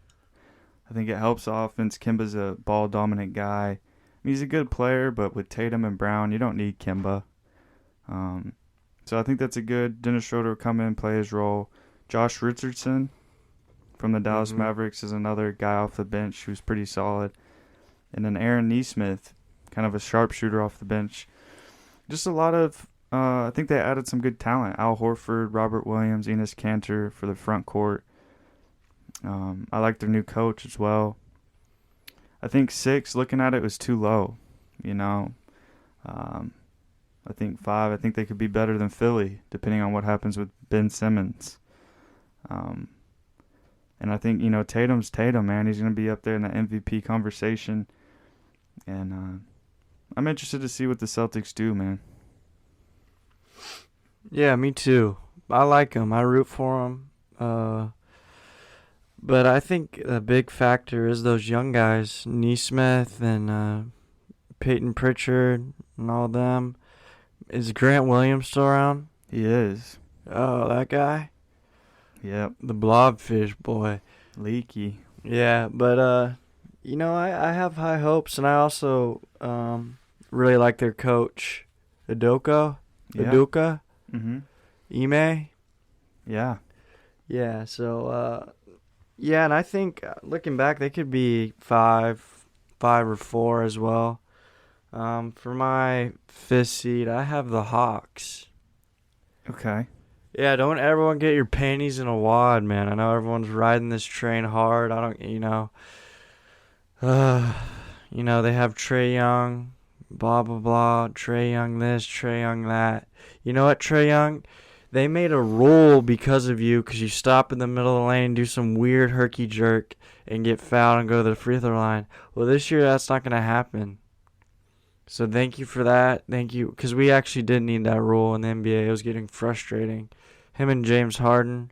I think it helps the offense. Kemba's a ball-dominant guy. he's a good player, but with Tatum and Brown, you don't need Kemba. So I think that's a good. Dennis Schroeder will come in, play his role. Josh Richardson from the Dallas Mavericks is another guy off the bench who's pretty solid. And then Aaron Nesmith, kind of a sharpshooter off the bench. Just a lot of, I think they added some good talent. Al Horford, Robert Williams, Enes Kanter for the front court. I like their new coach as well. I think 6, looking at it, was too low, you know. I think 5, I think they could be better than Philly, depending on what happens with Ben Simmons. And I think, you know, Tatum's Tatum, man. He's going to be up there in the MVP conversation. And I'm interested to see what the Celtics do, man. Yeah, me too. I like him. I root for him. But I think a big factor is those young guys, Nesmith and Peyton Pritchard and all them. Is Grant Williams still around? He is. Oh, that guy? Yep. The blobfish boy. Leaky. Yeah, but, you know, I have high hopes, and I also really like their coach, Udoka. Yeah. Udoka? Mm-hmm. Ime? Yeah. Yeah, so, yeah, and I think, looking back, they could be 5 or 4 as well. For my 5th seed, I have the Hawks. Okay. Yeah, don't everyone get your panties in a wad, man. I know everyone's riding this train hard. I don't, you know, they have Trae Young, blah, blah, blah, Trae Young this, Trae Young that. You know what, Trae Young? They made a rule because of you, because you stop in the middle of the lane, do some weird herky jerk, and get fouled and go to the free throw line. Well, this year that's not going to happen. So thank you for that. Thank you. Because we actually did need that rule in the NBA. It was getting frustrating. Him and James Harden.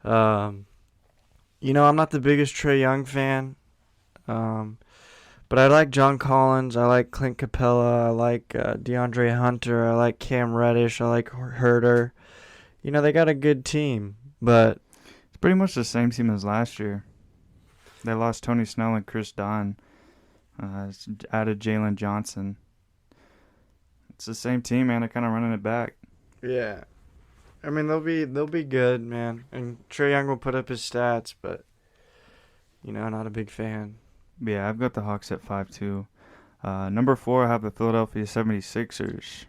You know, I'm not the biggest Trae Young fan. But I like John Collins. I like Clint Capella. I like DeAndre Hunter. I like Cam Reddish. I like Herter. You know, they got a good team. But it's pretty much the same team as last year. They lost Tony Snell and Chris Dunn. Added Jalen Johnson. It's the same team, man. They're kind of running it back. Yeah, I mean they'll be good, man. And Trae Young will put up his stats, but you know, not a big fan. Yeah, I've got the Hawks at 5-2. Number 4, I have the Philadelphia 76ers.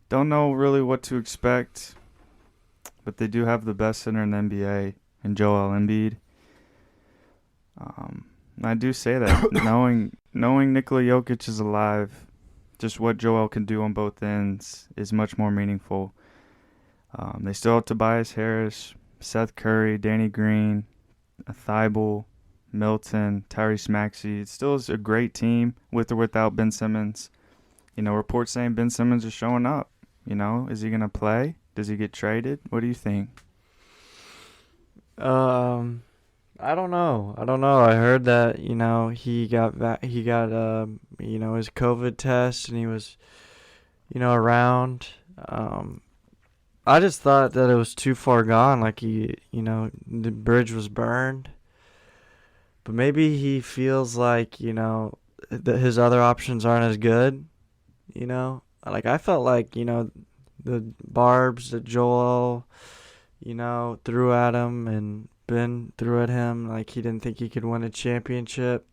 Don't know really what to expect, but they do have the best center in the NBA, in Joel Embiid. I do say that knowing Nikola Jokic is alive, just what Joel can do on both ends is much more meaningful. They still have Tobias Harris, Seth Curry, Danny Green, Thibault, Milton, Tyrese Maxey. It still is a great team with or without Ben Simmons. You know, reports saying Ben Simmons is showing up. You know, is he gonna play? Does he get traded? What do you think? I don't know. I heard that, you know, he got you know, his COVID test and he was, you know, around. I just thought that it was too far gone, like you know, the bridge was burned. But maybe he feels like, you know, that his other options aren't as good, you know? Like, I felt like, you know, the barbs that Joel, you know, threw at him and Ben threw at him, like he didn't think he could win a championship.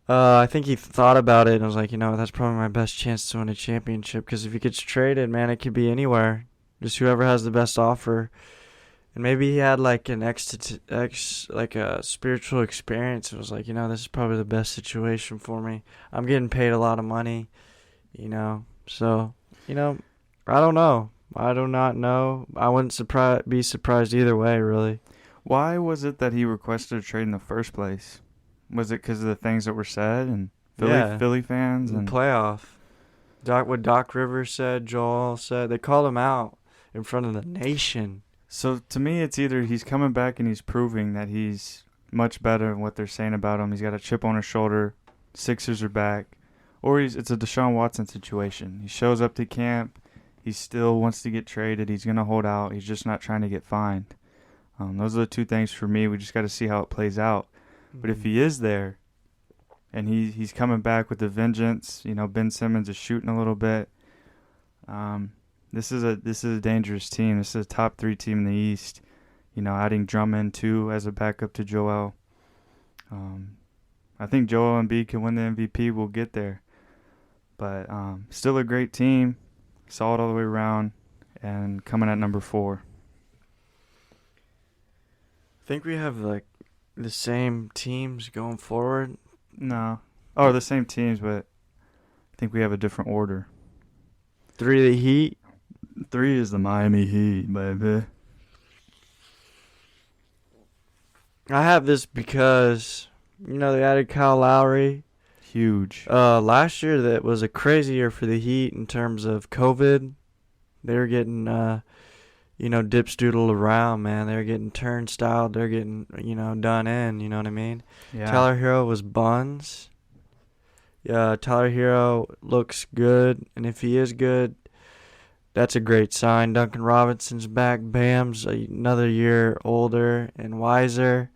I think he thought about it and was like, you know, that's probably my best chance to win a championship, because if he gets traded, man, it could be anywhere. Just whoever has the best offer. And maybe he had like an like a spiritual experience. It was like, you know, this is probably the best situation for me. I'm getting paid a lot of money, you know. So, you know, I don't know. I do not know. I wouldn't be surprised either way, really. Why was it that he requested a trade in the first place? Was it because of the things that were said and Philly fans and playoff? What Doc Rivers said, Joel said, they called him out in front of the nation. So to me, it's either he's coming back and he's proving that he's much better than what they're saying about him. He's got a chip on his shoulder. Sixers are back, or it's a Deshaun Watson situation. He shows up to camp. He still wants to get traded. He's gonna hold out. He's just not trying to get fined. Those are the two things for me. We just got to see how it plays out. But if he is there, and he's coming back with a vengeance. You know, Ben Simmons is shooting a little bit. This is a dangerous team. This is a top 3 team in the East. You know, adding Drummond too as a backup to Joel. I think Joel Embiid can win the MVP. We'll get there, but still a great team, solid all the way around, and coming at number 4. I think we have like the same teams going forward. No, the same teams, but I think we have a different order. 3 the Heat. 3 is the Miami Heat, baby. I have this because, you know, they added Kyle Lowry. Huge. Last year that was a crazy year for the Heat in terms of COVID. They were getting, dipstoodled around, man. They were getting turnstile. They're getting, done in. You know what I mean? Yeah. Tyler Hero was buns. Yeah, Tyler Hero looks good, and if he is good, that's a great sign. Duncan Robinson's back. Bam's another year older and wiser.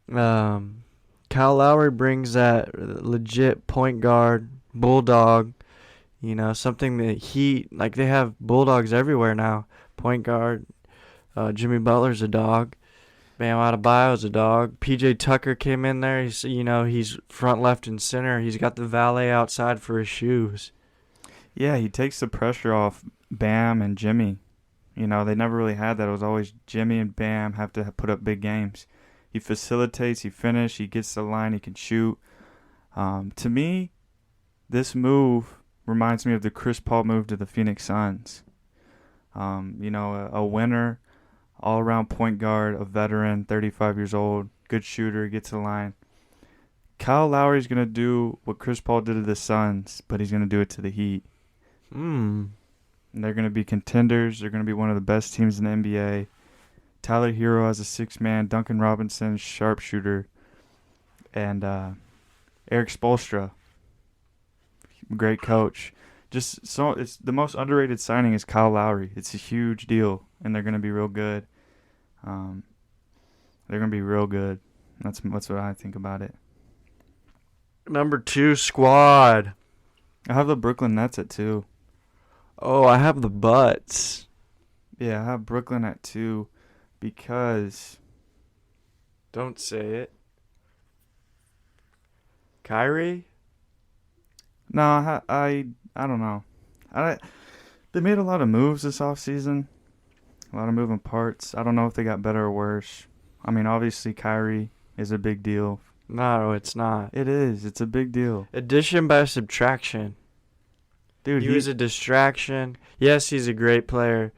Kyle Lowry brings that legit point guard, bulldog, something that they have bulldogs everywhere now. Point guard, Jimmy Butler's a dog. Bam Adebayo's a dog. PJ Tucker came in there. He's front, left, and center. He's got the valet outside for his shoes. Yeah, he takes the pressure off Bam and Jimmy. They never really had that. It was always Jimmy and Bam have to put up big games. He facilitates, he finishes, he gets to the line, he can shoot. To me, this move reminds me of the Chris Paul move to the Phoenix Suns. A winner, all-around point guard, a veteran, 35 years old, good shooter, gets to the line. Kyle Lowry's going to do what Chris Paul did to the Suns, but he's going to do it to the Heat. And they're going to be contenders. They're going to be one of the best teams in the NBA. Tyler Hero as a 6-man, Duncan Robinson, sharpshooter, and Eric Spoelstra, great coach. It's the most underrated signing is Kyle Lowry. It's a huge deal, and they're going to be real good. They're going to be real good. That's what I think about it. Number 2 squad. I have the Brooklyn Nets at 2. Oh, I have the Butts. Yeah, I have Brooklyn at 2 because... Don't say it. Kyrie? No, I don't know. They made a lot of moves this offseason. A lot of moving parts. I don't know if they got better or worse. I mean, obviously Kyrie is a big deal. No, it's not. It is. It's a big deal. Addition by subtraction. Dude, he was a distraction. Yes, he's a great player.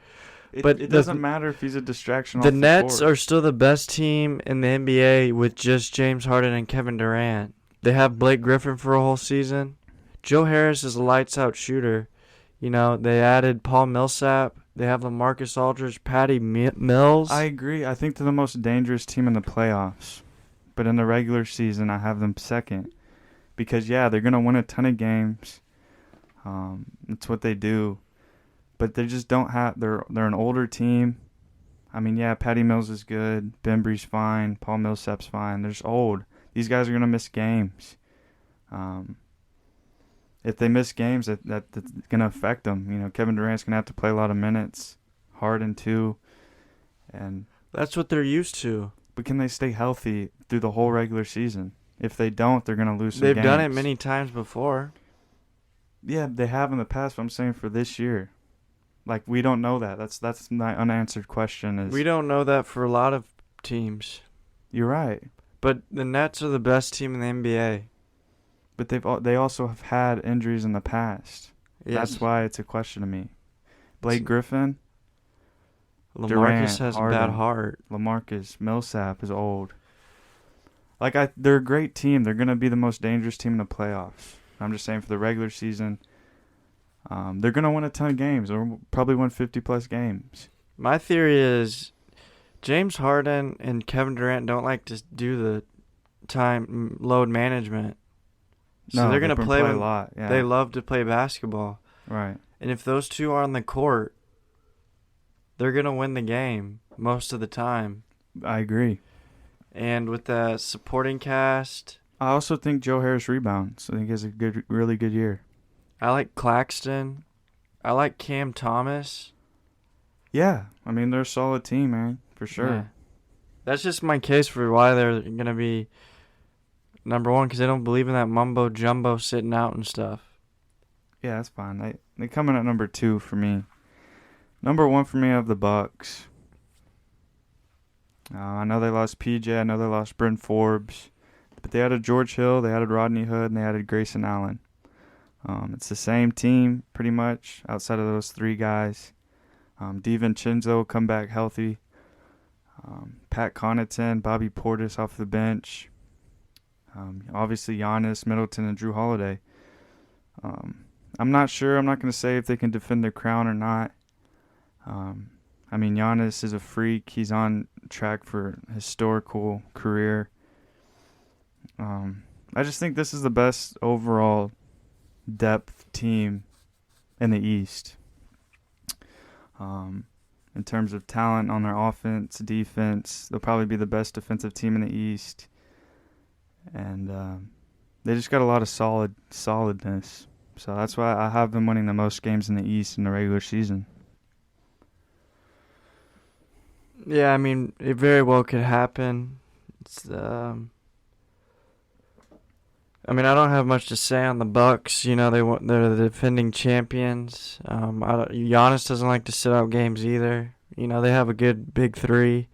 But it doesn't matter if he's a distraction. The Nets are still the best team in the NBA with just James Harden and Kevin Durant. They have Blake Griffin for a whole season. Joe Harris is a lights-out shooter. They added Paul Millsap. They have LaMarcus Aldridge, Patty Mills. I agree. I think they're the most dangerous team in the playoffs. But in the regular season, I have them second. Because, yeah, they're going to win a ton of games. It's what they do. But they just don't have... They're an older team. I mean, yeah, Patty Mills is good. Bembry's fine. Paul Millsap's fine. They're just old. These guys are going to miss games. If they miss games, that's going to affect them. Kevin Durant's going to have to play a lot of minutes. Harden, too. And that's what they're used to. But can they stay healthy through the whole regular season? If they don't, they're going to lose some games. They've done it many times before. Yeah, they have in the past, but I'm saying for this year. Like, we don't know that. That's my unanswered question. We don't know that for a lot of teams. You're right. But the Nets are the best team in the NBA. But they also have had injuries in the past. Yes. That's why it's a question to me. Blake Griffin. LaMarcus Durant, has Harden, a bad heart. LaMarcus, Millsap is old. They're a great team. They're going to be the most dangerous team in the playoffs. I'm just saying for the regular season, they're going to win a ton of games. Or probably win 50-plus games. My theory is James Harden and Kevin Durant don't like to do the time load management. So they're going to play a lot. Yeah. They love to play basketball. Right. And if those two are on the court, they're going to win the game most of the time. I agree. And with the supporting cast, I also think Joe Harris rebounds. I think he has a really good year. I like Claxton. I like Cam Thomas. Yeah, I mean they're a solid team, man, for sure. Yeah. That's just my case for why they're gonna be number one, because they don't believe in that mumbo jumbo sitting out and stuff. Yeah, that's fine. They come in at number 2 for me. Number 1 for me, I have the Bucks. I know they lost PJ. I know they lost Bryn Forbes, but they added George Hill, they added Rodney Hood, and they added Grayson Allen. It's the same team pretty much outside of those 3 guys. DiVincenzo will come back healthy. Pat Connaughton, Bobby Portis off the bench. Obviously Giannis, Middleton, and Drew Holiday. I'm not sure. I'm not going to say if they can defend their crown or not. I mean, Giannis is a freak. He's on track for a historical career. I just think this is the best overall depth team in the East. In terms of talent on their offense, defense, they'll probably be the best defensive team in the East. And they just got a lot of solidness. So that's why I have them winning the most games in the East in the regular season. Yeah, I mean, it very well could happen. I mean, I don't have much to say on the Bucks. You know, they're the defending champions. Giannis doesn't like to sit out games either. You know, they have a good big 3.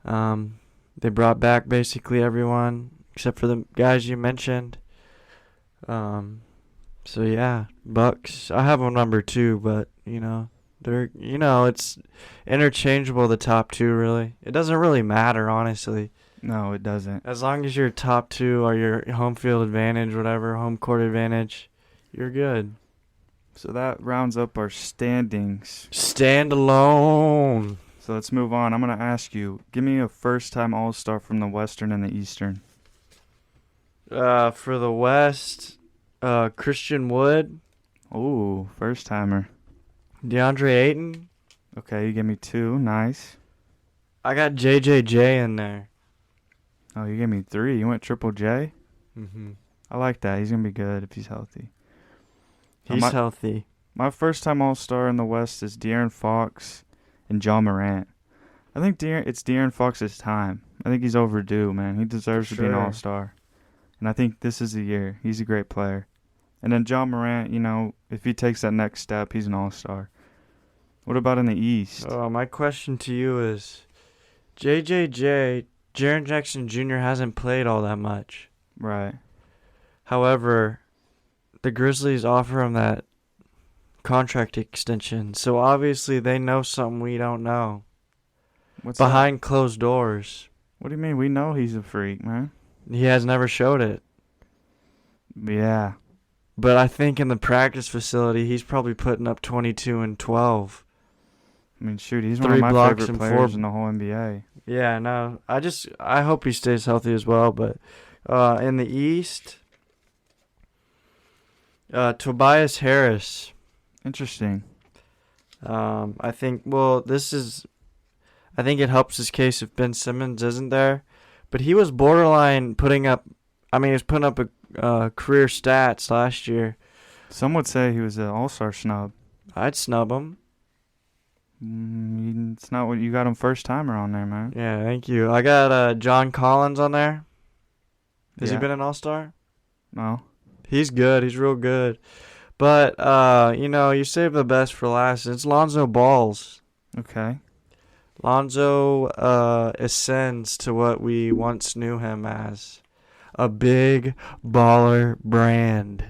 They brought back basically everyone except for the guys you mentioned. So yeah, Bucks. I have them number 2, but it's interchangeable. The top 2 really. It doesn't really matter, honestly. No, it doesn't. As long as your top 2 are your home field advantage, whatever, home court advantage, you're good. So that rounds up our standings. Stand alone. So let's move on. I'm going to ask you, give me a first-time All-Star from the Western and the Eastern. For the West, Christian Wood. Ooh, first-timer. DeAndre Ayton. Okay, you give me 2. Nice. I got JJJ in there. Oh, you gave me 3. You went Triple J? Mm-hmm. I like that. He's going to be good if he's healthy. He's healthy. My first-time All-Star in the West is De'Aaron Fox and John Morant. I think it's De'Aaron Fox's time. I think he's overdue, man. He deserves to be an All-Star. And I think this is the year. He's a great player. And then John Morant, if he takes that next step, he's an All-Star. What about in the East? My question to you is, JJJ, Jaren Jackson Jr. hasn't played all that much. Right. However, the Grizzlies offer him that contract extension, so obviously they know something we don't know. What's behind closed doors? What do you mean? We know he's a freak, man. He has never showed it. Yeah. But I think in the practice facility, he's probably putting up 22 and 12. I mean, shoot, he's one of my favorite players in the whole NBA. Yeah, no. I hope he stays healthy as well. But in the East, Tobias Harris. Interesting. I think it helps his case if Ben Simmons isn't there. But he was borderline putting up a career stats last year. Some would say he was an all-star snub. I'd snub him. It's not what you got him first-timer on there, man. Yeah, thank you. I got John Collins on there. Has he been an all-star? No. He's good. He's real good. But, you save the best for last. It's Lonzo Balls. Okay. Lonzo ascends to what we once knew him as. A big baller brand.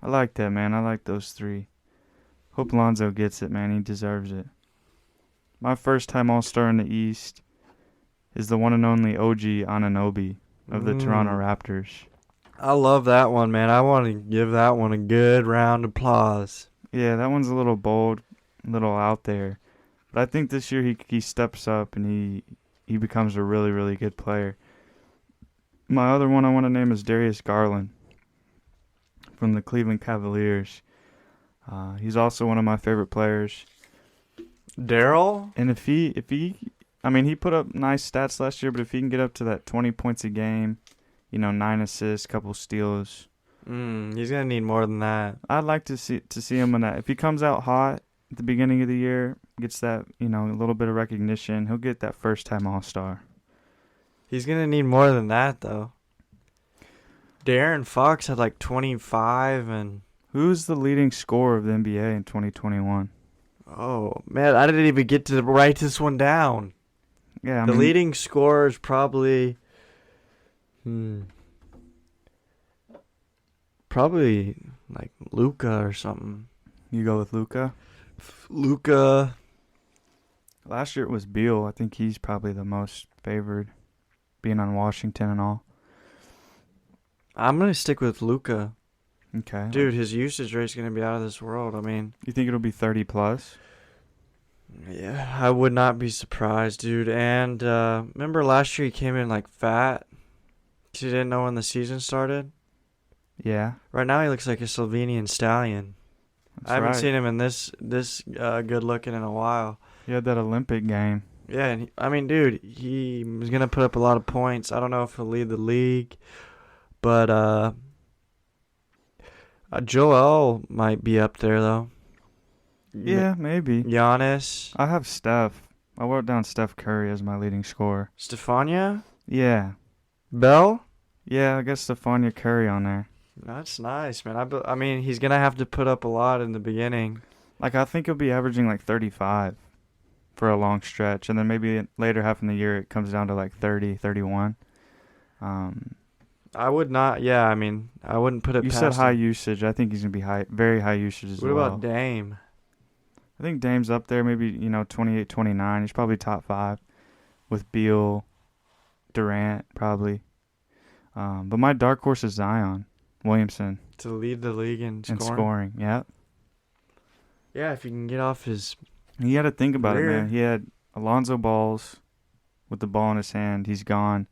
I like that, man. I like those 3. Hope Lonzo gets it, man. He deserves it. My first-time All-Star in the East is the one and only OG Anunoby of the Toronto Raptors. I love that one, man. I want to give that one a good round of applause. Yeah, that one's a little bold, a little out there. But I think this year he steps up and he becomes a really, really good player. My other one I want to name is Darius Garland from the Cleveland Cavaliers. He's also one of my favorite players. Daryl? And if he put up nice stats last year, but if he can get up to that 20 points a game, 9 assists, couple steals. He's gonna need more than that. I'd like to see him in that. If he comes out hot at the beginning of the year, gets that a little bit of recognition, he'll get that first-time All-Star. He's gonna need more than that though. De'Aaron Fox had like 25 and. Who's the leading scorer of the NBA in 2021? Oh man, I didn't even get to write this one down. Yeah, the leading scorer is probably. Probably like Luka or something. You go with Luka? Luka. Last year it was Beal. I think he's probably the most favored, being on Washington and all. I'm going to stick with Luka. Okay. Dude, his usage rate's going to be out of this world. I mean. You think it'll be 30 plus? Yeah, I would not be surprised, dude. And remember last year he came in like fat? Because he didn't know when the season started? Yeah. Right now he looks like a Slovenian stallion. That's I haven't right. seen him in this good looking in a while. He had that Olympic game. Yeah, and I mean, dude, he was going to put up a lot of points. I don't know if he'll lead the league. But Joel might be up there, though. Yeah, maybe. Giannis. I have Steph. I wrote down Steph Curry as my leading scorer. Stefania? Yeah. Bell? Yeah, I guess Stefania Curry on there. That's nice, man. I mean, he's going to have to put up a lot in the beginning. Like, I think he'll be averaging like 35 for a long stretch. And then maybe later half in the year it comes down to like 30, 31. I would not. Yeah, I mean, I wouldn't put it You past said high him. usage. I think he's going to be very high usage as What well. about Dame? I think Dame's up there, maybe, 28, 29. He's probably top 5 with Beal, Durant, probably. But my dark horse is Zion Williamson. To lead the league in scoring? In scoring, yeah. Yeah, if you can get off his... You got to think about career. it, man. He had Alonzo Balls with the ball in his hand. He's gone.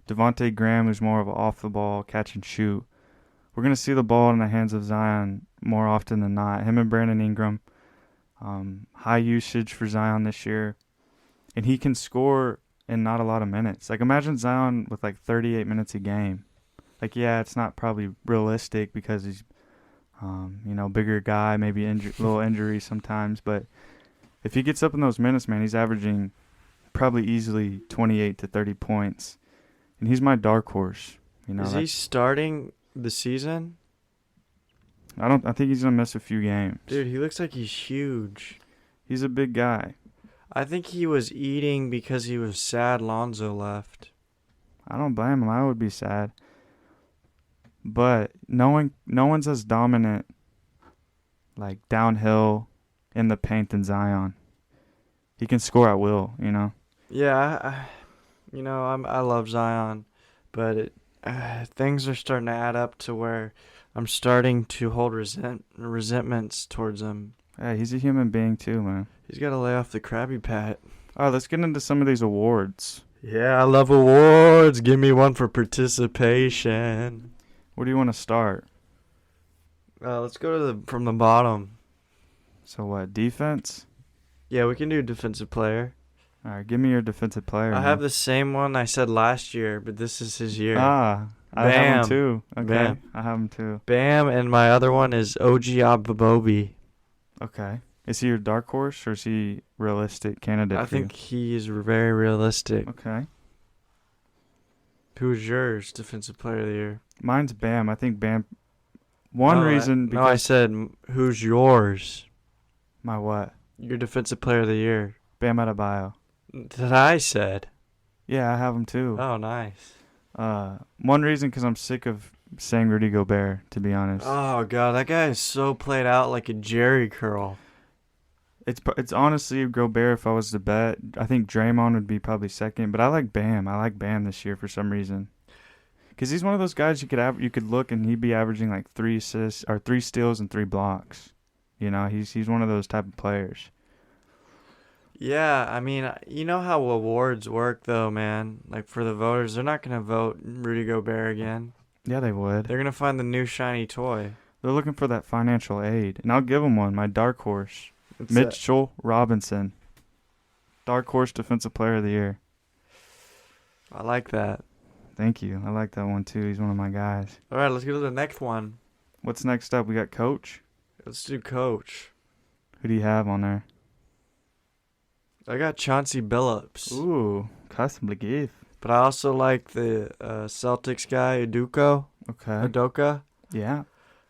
Devontae Graham, who's more of an off-the-ball catch and shoot. We're going to see the ball in the hands of Zion more often than not. Him and Brandon Ingram. High usage for Zion this year. And he can score in not a lot of minutes. Like, imagine Zion with, 38 minutes a game. Like, yeah, it's not probably realistic because he's, bigger guy, maybe little injuries sometimes. But if he gets up in those minutes, man, he's averaging probably easily 28 to 30 points. And he's my dark horse. Is he starting the season? I think he's gonna miss a few games. Dude, he looks like he's huge. He's a big guy. I think he was eating because he was sad Lonzo left. I don't blame him. I would be sad. But no one's as dominant, like downhill in the paint than Zion. He can score at will, Yeah, I love Zion, but things are starting to add up to where I'm starting to hold resentments towards him. Yeah, he's a human being too, man. He's got to lay off the Krabby Patty. All right, let's get into some of these awards. Yeah, I love awards. Give me one for participation. Where do you want to start? Let's go from the bottom. So what, defense? Yeah, we can do defensive player. All right, give me your defensive player. I have the same one I said last year, but this is his year. I have him too. Okay, Bam. I have him too. Bam, and my other one is OG Ababobi. Okay. Is he your dark horse or is he realistic candidate I for you? think he is very realistic. Okay. Who's yours, defensive player of the year? Mine's Bam. I think Bam. Reason because I said who's yours? my what? Your defensive player of the year. Bam Adebayo. That I said. Yeah, I have him too. Oh, nice. One reason because I'm sick of saying Rudy Gobert, to be honest. Oh God, that guy is so played out like a Jerry curl. It's honestly Gobert if I was to bet. I think Draymond would be probably second, but I like Bam. I like Bam this year for some reason. Because he's one of those guys you could look and he'd be averaging like 3 assists or 3 steals and 3 blocks. He's one of those type of players. Yeah, I mean, you know how awards work though, man. Like for the voters, they're not gonna vote Rudy Gobert again. Yeah, they would. They're gonna find the new shiny toy. They're looking for that financial aid, and I'll give them one. My dark horse, Mitchell Robinson, dark horse defensive player of the year. I like that. Thank you. I like that one too. He's one of my guys. All right, let's go to the next one. What's next up? We got coach. Let's do coach. Who do you have on there? I got Chauncey Billups. Ooh, custom gift. But I also like the Celtics guy, Okay. Udoka. Yeah.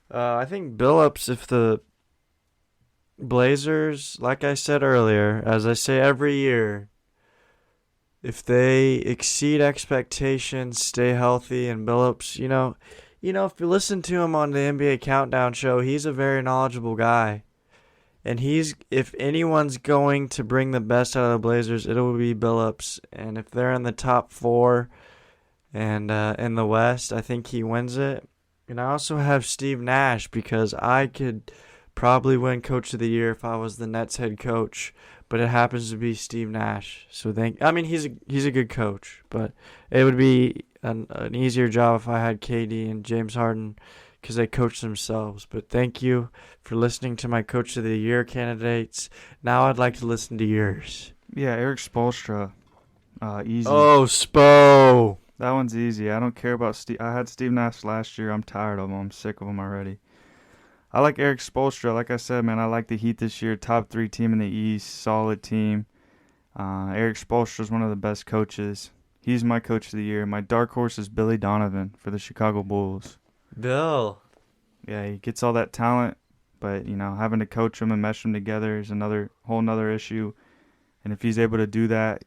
I think Billups, if the Blazers, like I said earlier, as I say every year, if they exceed expectations, stay healthy, and Billups, if you listen to him on the NBA Countdown show, he's a very knowledgeable guy. And if anyone's going to bring the best out of the Blazers, it'll be Billups. And if they're in the top 4 and in the West, I think he wins it. And I also have Steve Nash because I could probably win Coach of the Year if I was the Nets head coach. But it happens to be Steve Nash. So he's a good coach, but it would be an easier job if I had KD and James Harden because they coach themselves. But thank you for listening to my Coach of the Year candidates. Now I'd like to listen to yours. Yeah, Eric Spoelstra. Easy. Oh, Spo. That one's easy. I don't care about Steve. I had Steve Nash last year. I'm tired of him. I'm sick of him already. I like Eric Spoelstra. Like I said, man, I like the Heat this year. Top 3 team in the East. Solid team. Eric Spoelstra is one of the best coaches. He's my Coach of the Year. My dark horse is Billy Donovan for the Chicago Bulls. Bill. Yeah, he gets all that talent, but, having to coach him and mesh them together is whole nother issue. And if he's able to do that,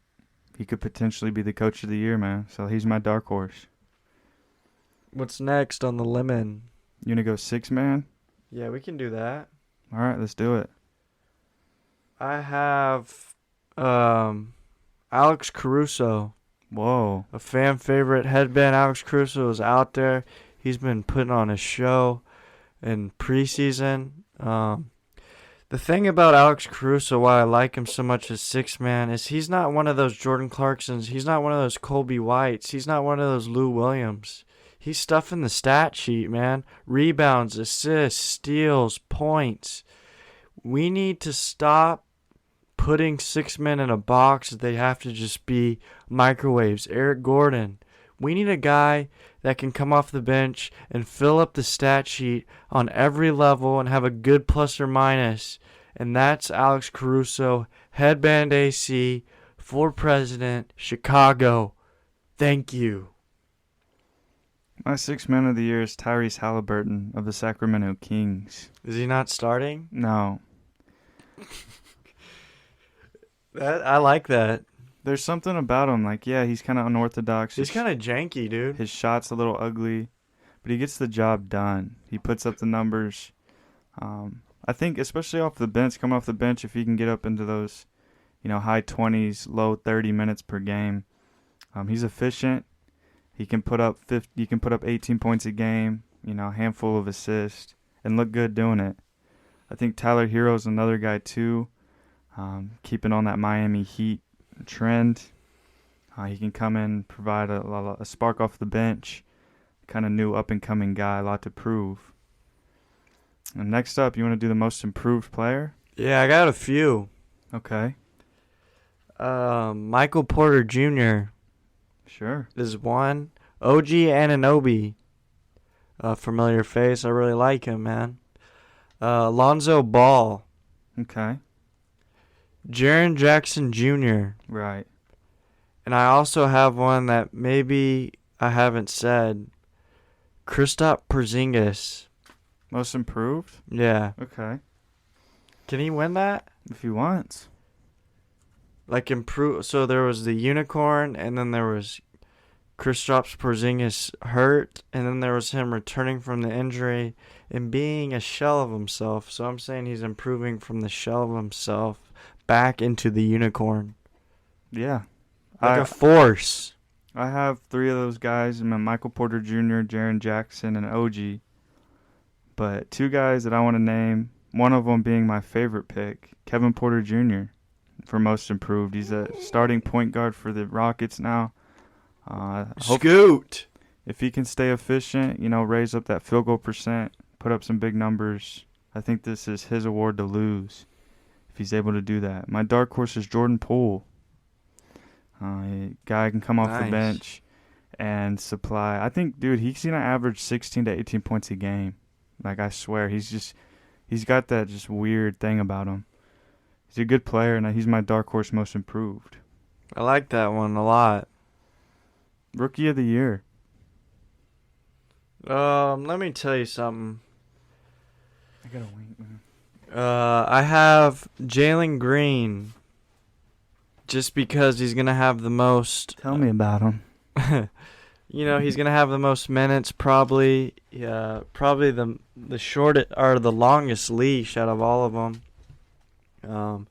he could potentially be the Coach of the Year, man. So he's my dark horse. What's next on the lemon? You going to go 6-man? Yeah, we can do that. All right, let's do it. I have Alex Caruso. Whoa. A fan favorite headband. Alex Caruso is out there. He's been putting on a show in preseason. The thing about Alex Caruso, why I like him so much as 6-man, is he's not one of those Jordan Clarksons. He's not one of those Colby Whites. He's not one of those Lou Williams. He's stuffing the stat sheet, man. Rebounds, assists, steals, points. We need to stop putting 6 men in a box that they have to just be microwaves. Eric Gordon. We need a guy that can come off the bench and fill up the stat sheet on every level and have a good plus or minus. And that's Alex Caruso, Headband AC, for President, Chicago. Thank you. My 6-man of the year is Tyrese Halliburton of the Sacramento Kings. Is he not starting? No. I like that. There's something about him. Like, yeah, he's kind of unorthodox. He's kind of janky, dude. His shot's a little ugly, but he gets the job done. He puts up the numbers. I think, especially off the bench, coming off the bench, if he can get up into those, high 20s, low 30 minutes per game, he's efficient. He can put up 18 points a game, a handful of assists, and look good doing it. I think Tyler Hero's another guy too, keeping on that Miami Heat trend. He can come in and provide a spark off the bench. Kind of new up-and-coming guy, a lot to prove. And next up, you want to do the most improved player? Yeah, I got a few. Okay. Michael Porter Jr. Sure. is one. OG Anunoby, a familiar face. I really like him, man. Lonzo Ball. Okay. Jaren Jackson Jr. Right. And I also have one that maybe I haven't said. Kristaps Porzingis. Most improved? Yeah. Okay. Can he win that? If he wants. Like improve. So there was the unicorn, and then there was Kristaps Porzingis hurt, and then there was him returning from the injury and being a shell of himself. So I'm saying he's improving from the shell of himself back into the unicorn. Yeah. Like a force. I have 3 of those guys. Michael Porter Jr., Jaren Jackson, and OG. But 2 guys that I want to name, one of them being my favorite pick, Kevin Porter Jr. for most improved. He's a starting point guard for the Rockets now. Scoot. If he can stay efficient, raise up that field goal percent, put up some big numbers, I think this is his award to lose if he's able to do that. My dark horse is Jordan Poole. Guy can come off the bench and supply. I think, dude, he's gonna average 16 to 18 points a game. Like, I swear, he's got that just weird thing about him. He's a good player, and he's my dark horse most improved. I like that one a lot. Rookie of the year. Let me tell you something. I gotta wink, man. I have Jalen Green. Just because he's gonna have the most. Tell me about him. He's gonna have the most minutes, probably. Yeah, probably the shortest or the longest leash out of all of them.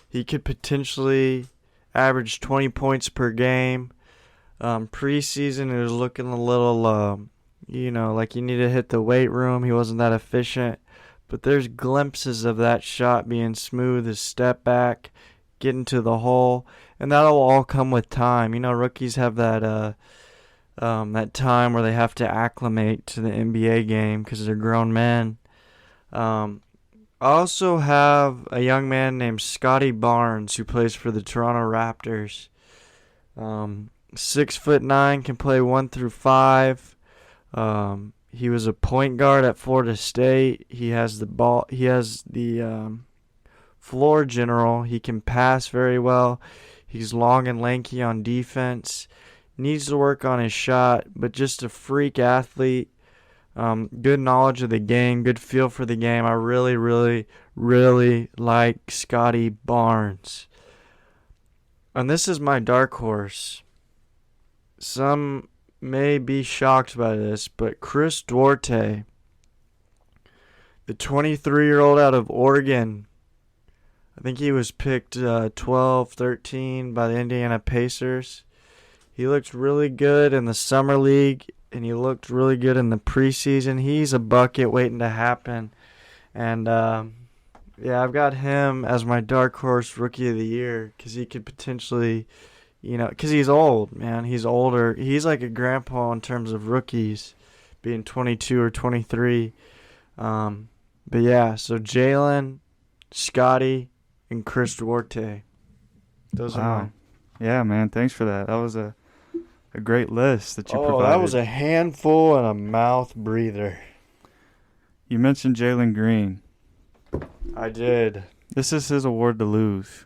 He could potentially average 20 points per game. Preseason, it was looking a little, like you need to hit the weight room. He wasn't that efficient. But there's glimpses of that shot being smooth, his step back, getting to the hole. And that'll all come with time. Rookies have that time where they have to acclimate to the NBA game because they're grown men. I also have a young man named Scotty Barnes who plays for the Toronto Raptors. 6'9", can play 1 through 5. He was a point guard at Florida State. He has the ball. He has the floor general. He can pass very well. He's long and lanky on defense. Needs to work on his shot, but just a freak athlete. Good knowledge of the game. Good feel for the game. I really, really, really like Scotty Barnes. And this is my dark horse. Some may be shocked by this, but Chris Duarte, the 23-year-old out of Oregon, I think he was picked 12, 13 by the Indiana Pacers. He looked really good in the summer league, and he looked really good in the preseason. He's a bucket waiting to happen. And, I've got him as my dark horse rookie of the year because he could potentially, because he's old, man. He's older. He's like a grandpa in terms of rookies, being 22 or 23. So Jalen, Scotty, and Chris Duarte. Those are mine. Yeah, man. Thanks for that. That was a great list that you provided. That was a handful and a mouth breather. You mentioned Jalen Green. I did. This is his award to lose.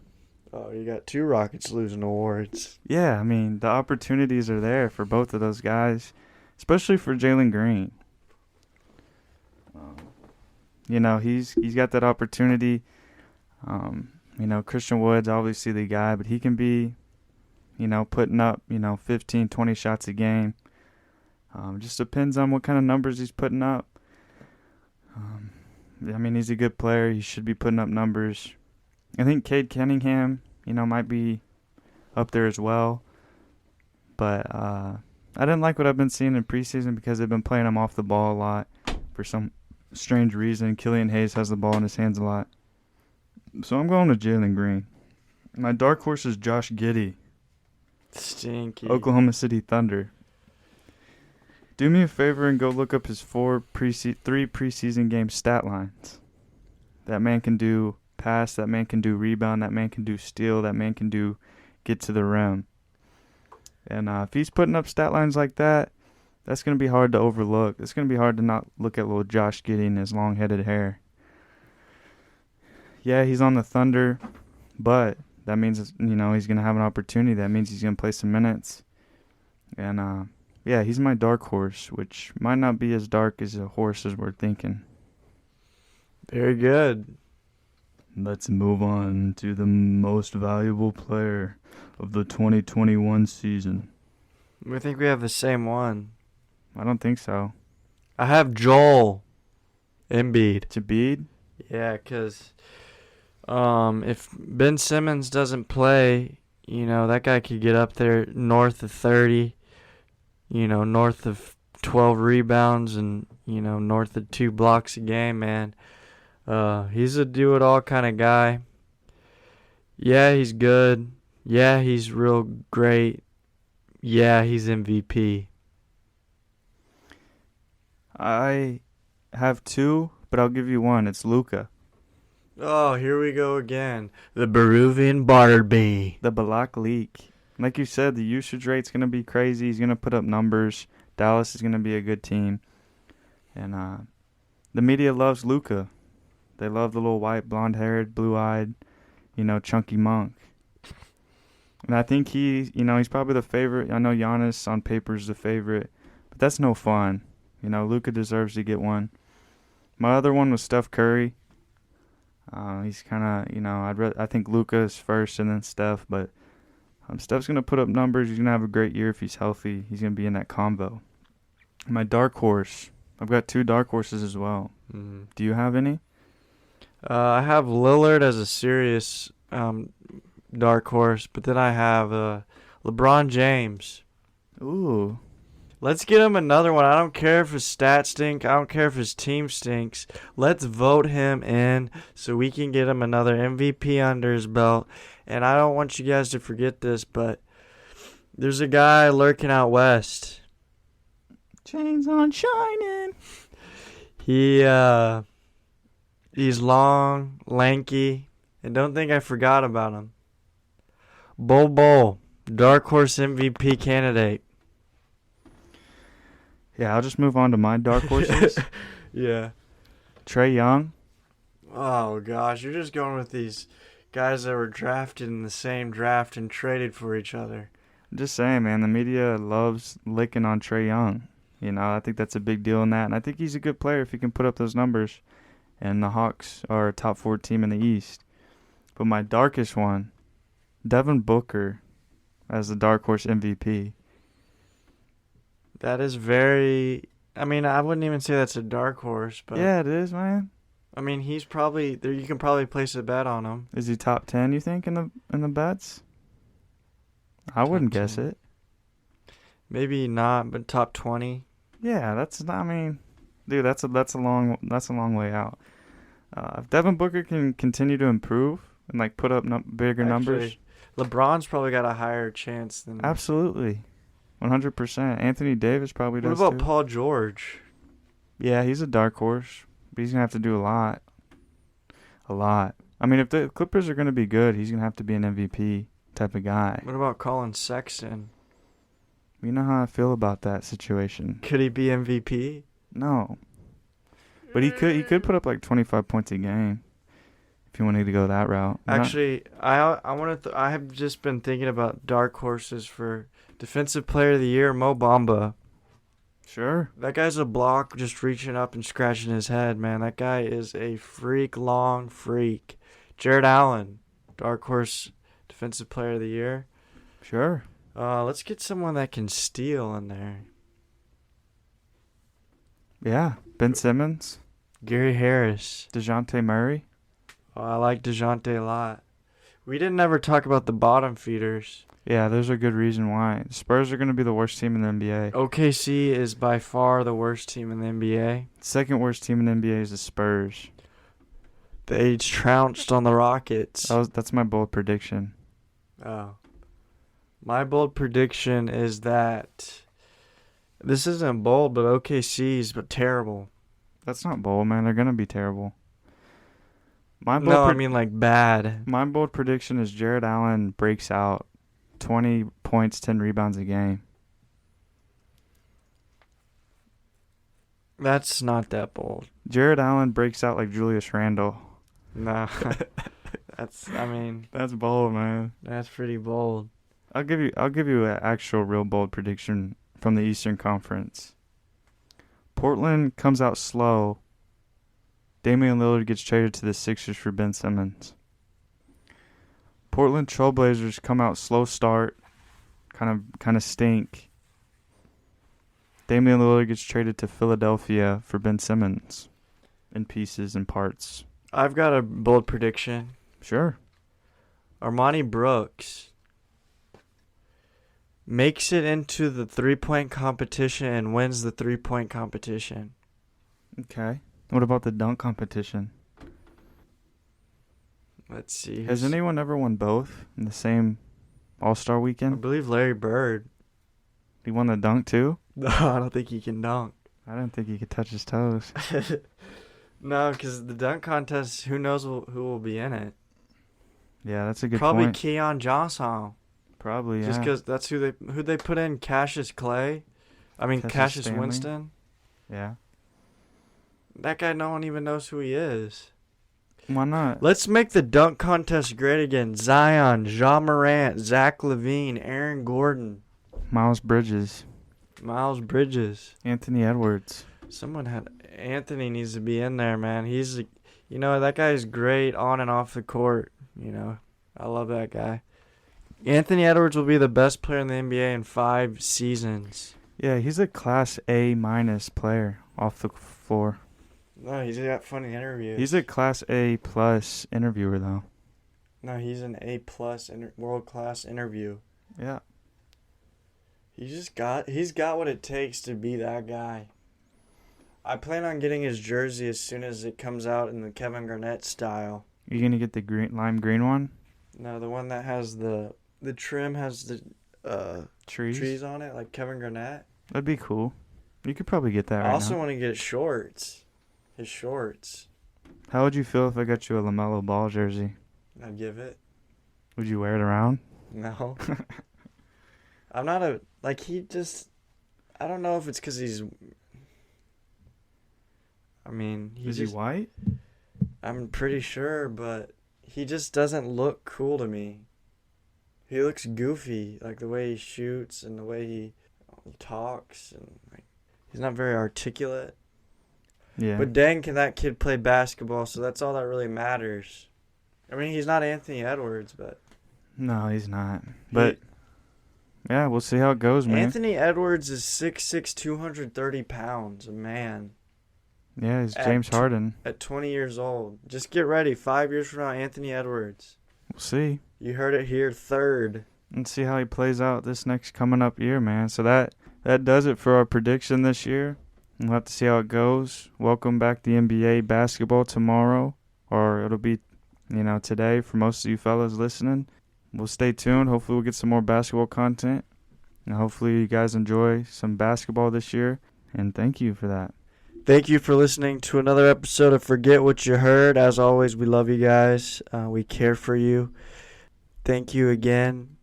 Oh, you got 2 Rockets losing awards. Yeah, I mean, the opportunities are there for both of those guys, especially for Jalen Green. He's got that opportunity. Christian Wood's obviously the guy, but he can be, putting up, 15, 20 shots a game. Just depends on what kind of numbers he's putting up. He's a good player. He should be putting up numbers. I think Cade Cunningham, might be up there as well. But I didn't like what I've been seeing in preseason because they've been playing him off the ball a lot for some strange reason. Killian Hayes has the ball in his hands a lot. So I'm going to Jalen Green. My dark horse is Josh Giddey. Stinky. Oklahoma City Thunder. Do me a favor and go look up his 3 preseason game stat lines. That man can do pass. That man can do rebound. That man can do steal. That man can do get to the rim. And if he's putting up stat lines like that, that's going to be hard to overlook. It's going to be hard to not look at little Josh Giddey and his long-headed hair. Yeah, he's on the Thunder, but that means, he's going to have an opportunity. That means he's going to play some minutes. And, he's my dark horse, which might not be as dark as a horse as we're thinking. Very good. Let's move on to the most valuable player of the 2021 season. I think we have the same one. I don't think so. I have Joel Embiid. Embiid? Yeah, because if Ben Simmons doesn't play, that guy could get up there north of 30, north of 12 rebounds and, north of 2 blocks a game, man. He's a do-it-all kind of guy. Yeah, he's good. Yeah, he's real great. Yeah, he's MVP. I have 2, but I'll give you 1. It's Luka. Oh, here we go again. The Peruvian Barbie. The Balak Leak. Like you said, the usage rate's going to be crazy. He's going to put up numbers. Dallas is going to be a good team. And the media loves Luka. They love the little white, blonde-haired, blue-eyed, chunky monk. And I think he's probably the favorite. I know Giannis on paper is the favorite, but that's no fun. Luka deserves to get one. My other one was Steph Curry. He's kind of, I think Luka is first and then Steph, but Steph's going to put up numbers. He's going to have a great year if he's healthy. He's going to be in that combo. My dark horse. I've got 2 dark horses as well. Mm-hmm. Do you have any? I have Lillard as a serious dark horse, but then I have LeBron James. Ooh. Let's get him another one. I don't care if his stats stink. I don't care if his team stinks. Let's vote him in so we can get him another MVP under his belt. And I don't want you guys to forget this, but there's a guy lurking out west. Chains on shining. He's long, lanky, and don't think I forgot about him. Bol, dark horse MVP candidate. Yeah, I'll just move on to my dark horses. Yeah. Trae Young. Oh, gosh. You're just going with these guys that were drafted in the same draft and traded for each other. I'm just saying, man, the media loves licking on Trae Young. I think that's a big deal in that. And I think he's a good player if he can put up those numbers. And the Hawks are a top 4 team in the East. But my darkest one, Devin Booker as the dark horse MVP. That is very... I mean, I wouldn't even say that's a dark horse, but... Yeah, it is, man. I mean, he's probably... You can probably place a bet on him. Is he top 10, you think, in the bets? I wouldn't guess it. Maybe not, but top 20. Yeah, that's a long way out. If Devin Booker can continue to improve and put up bigger numbers, LeBron's probably got a higher chance than... Absolutely, 100%. Anthony Davis probably does. What about too. Paul George? Yeah, he's a dark horse, but he's gonna have to do a lot. I mean, if the Clippers are gonna be good, he's gonna have to be an MVP type of guy. What about Colin Sexton? You know how I feel about that situation. Could he be MVP? No. But he could put up 25 points a game if you wanted to go that route. Actually, I have just been thinking about dark horses for Defensive Player of the Year, Mo Bamba. Sure. That guy's a block just reaching up and scratching his head, man. That guy is a long freak. Jared Allen, dark horse Defensive Player of the Year. Sure. Let's get someone that can steal in there. Yeah. Ben Simmons. Gary Harris. DeJounte Murray. Oh, I like DeJounte a lot. We didn't ever talk about the bottom feeders. Yeah, there's a good reason why. The Spurs are going to be the worst team in the NBA. OKC is by far the worst team in the NBA. Second worst team in the NBA is the Spurs. They trounced on the Rockets. That's my bold prediction. Oh. My bold prediction is that this isn't bold, but OKC's but terrible. That's not bold, man. They're going to be terrible. I mean bad. My bold prediction is Jared Allen breaks out 20 points, 10 rebounds a game. That's not that bold. Jared Allen breaks out like Julius Randle. No. That's bold, man. That's pretty bold. I'll give you an actual real bold prediction from the Eastern Conference. Portland comes out slow. Damian Lillard gets traded to the Sixers for Ben Simmons. Portland Trailblazers come out slow start, kind of stink. Damian Lillard gets traded to Philadelphia for Ben Simmons in pieces and parts. I've got a bold prediction. Sure. Armani Brooks makes it into the 3-point competition and wins the 3-point competition. Okay. What about the dunk competition? Let's see. Has anyone ever won both in the same All-Star I weekend? believe Larry Bird. He won the dunk too? No, I don't think he can dunk. I didn't think he could touch his toes. No, because the dunk contest, who knows who will be in it? Yeah, that's a good Probably point. Keon Johnson. Probably, yeah. Just because that's who they put in. Cassius Clay. I mean Cassius Stanley. Winston. Yeah. That guy, no one even knows who he is. Why not? Let's make the dunk contest great again. Zion, Ja Morant, Zach LaVine, Aaron Gordon, Miles Bridges. Miles Bridges. Anthony Edwards. Anthony needs to be in there, man. That guy's great on and off the court. I love that guy. Anthony Edwards will be the best player in the NBA in 5 seasons. Yeah, he's a Class A- player off the floor. No, he's got funny interviews. He's a Class A+ interviewer, though. No, he's an A+ world-class interview. Yeah. He's got what it takes to be that guy. I plan on getting his jersey as soon as it comes out in the Kevin Garnett style. You gonna get the lime green one? No, the one that has the trim has the trees on it, like Kevin Garnett. That'd be cool. You could probably get that right now. I also want to get shorts. His shorts. How would you feel if I got you a LaMelo Ball jersey? I'd give it. Would you wear it around? No. I'm not a... Like, he just... I don't know if it's because he's... I mean... Is he white? I'm pretty sure, but he just doesn't look cool to me. He looks goofy, like the way he shoots and the way he talks. And like, he's not very articulate. Yeah. But dang, can that kid play basketball, so that's all that really matters. I mean, he's not Anthony Edwards, but... No, he's not. But, yeah, we'll see how it goes, man. Anthony Edwards is 6'6", 230 pounds, a man. Yeah, he's James Harden. At 20 years old. Just get ready. 5 years from now, Anthony Edwards. We'll see. You heard it here, third. And see how he plays out this next coming up year, man. So that does it for our prediction this year. We'll have to see how it goes. Welcome back to NBA basketball tomorrow, or it'll be, today for most of you fellas listening. We'll stay tuned. Hopefully we'll get some more basketball content, and hopefully you guys enjoy some basketball this year, and thank you for that. Thank you for listening to another episode of Forget What You Heard. As always, we love you guys. We care for you. Thank you again.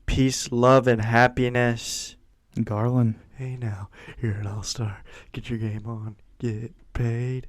Peace, love, and happiness. Garland. Hey now, you're an all-star. Get your game on. Get paid.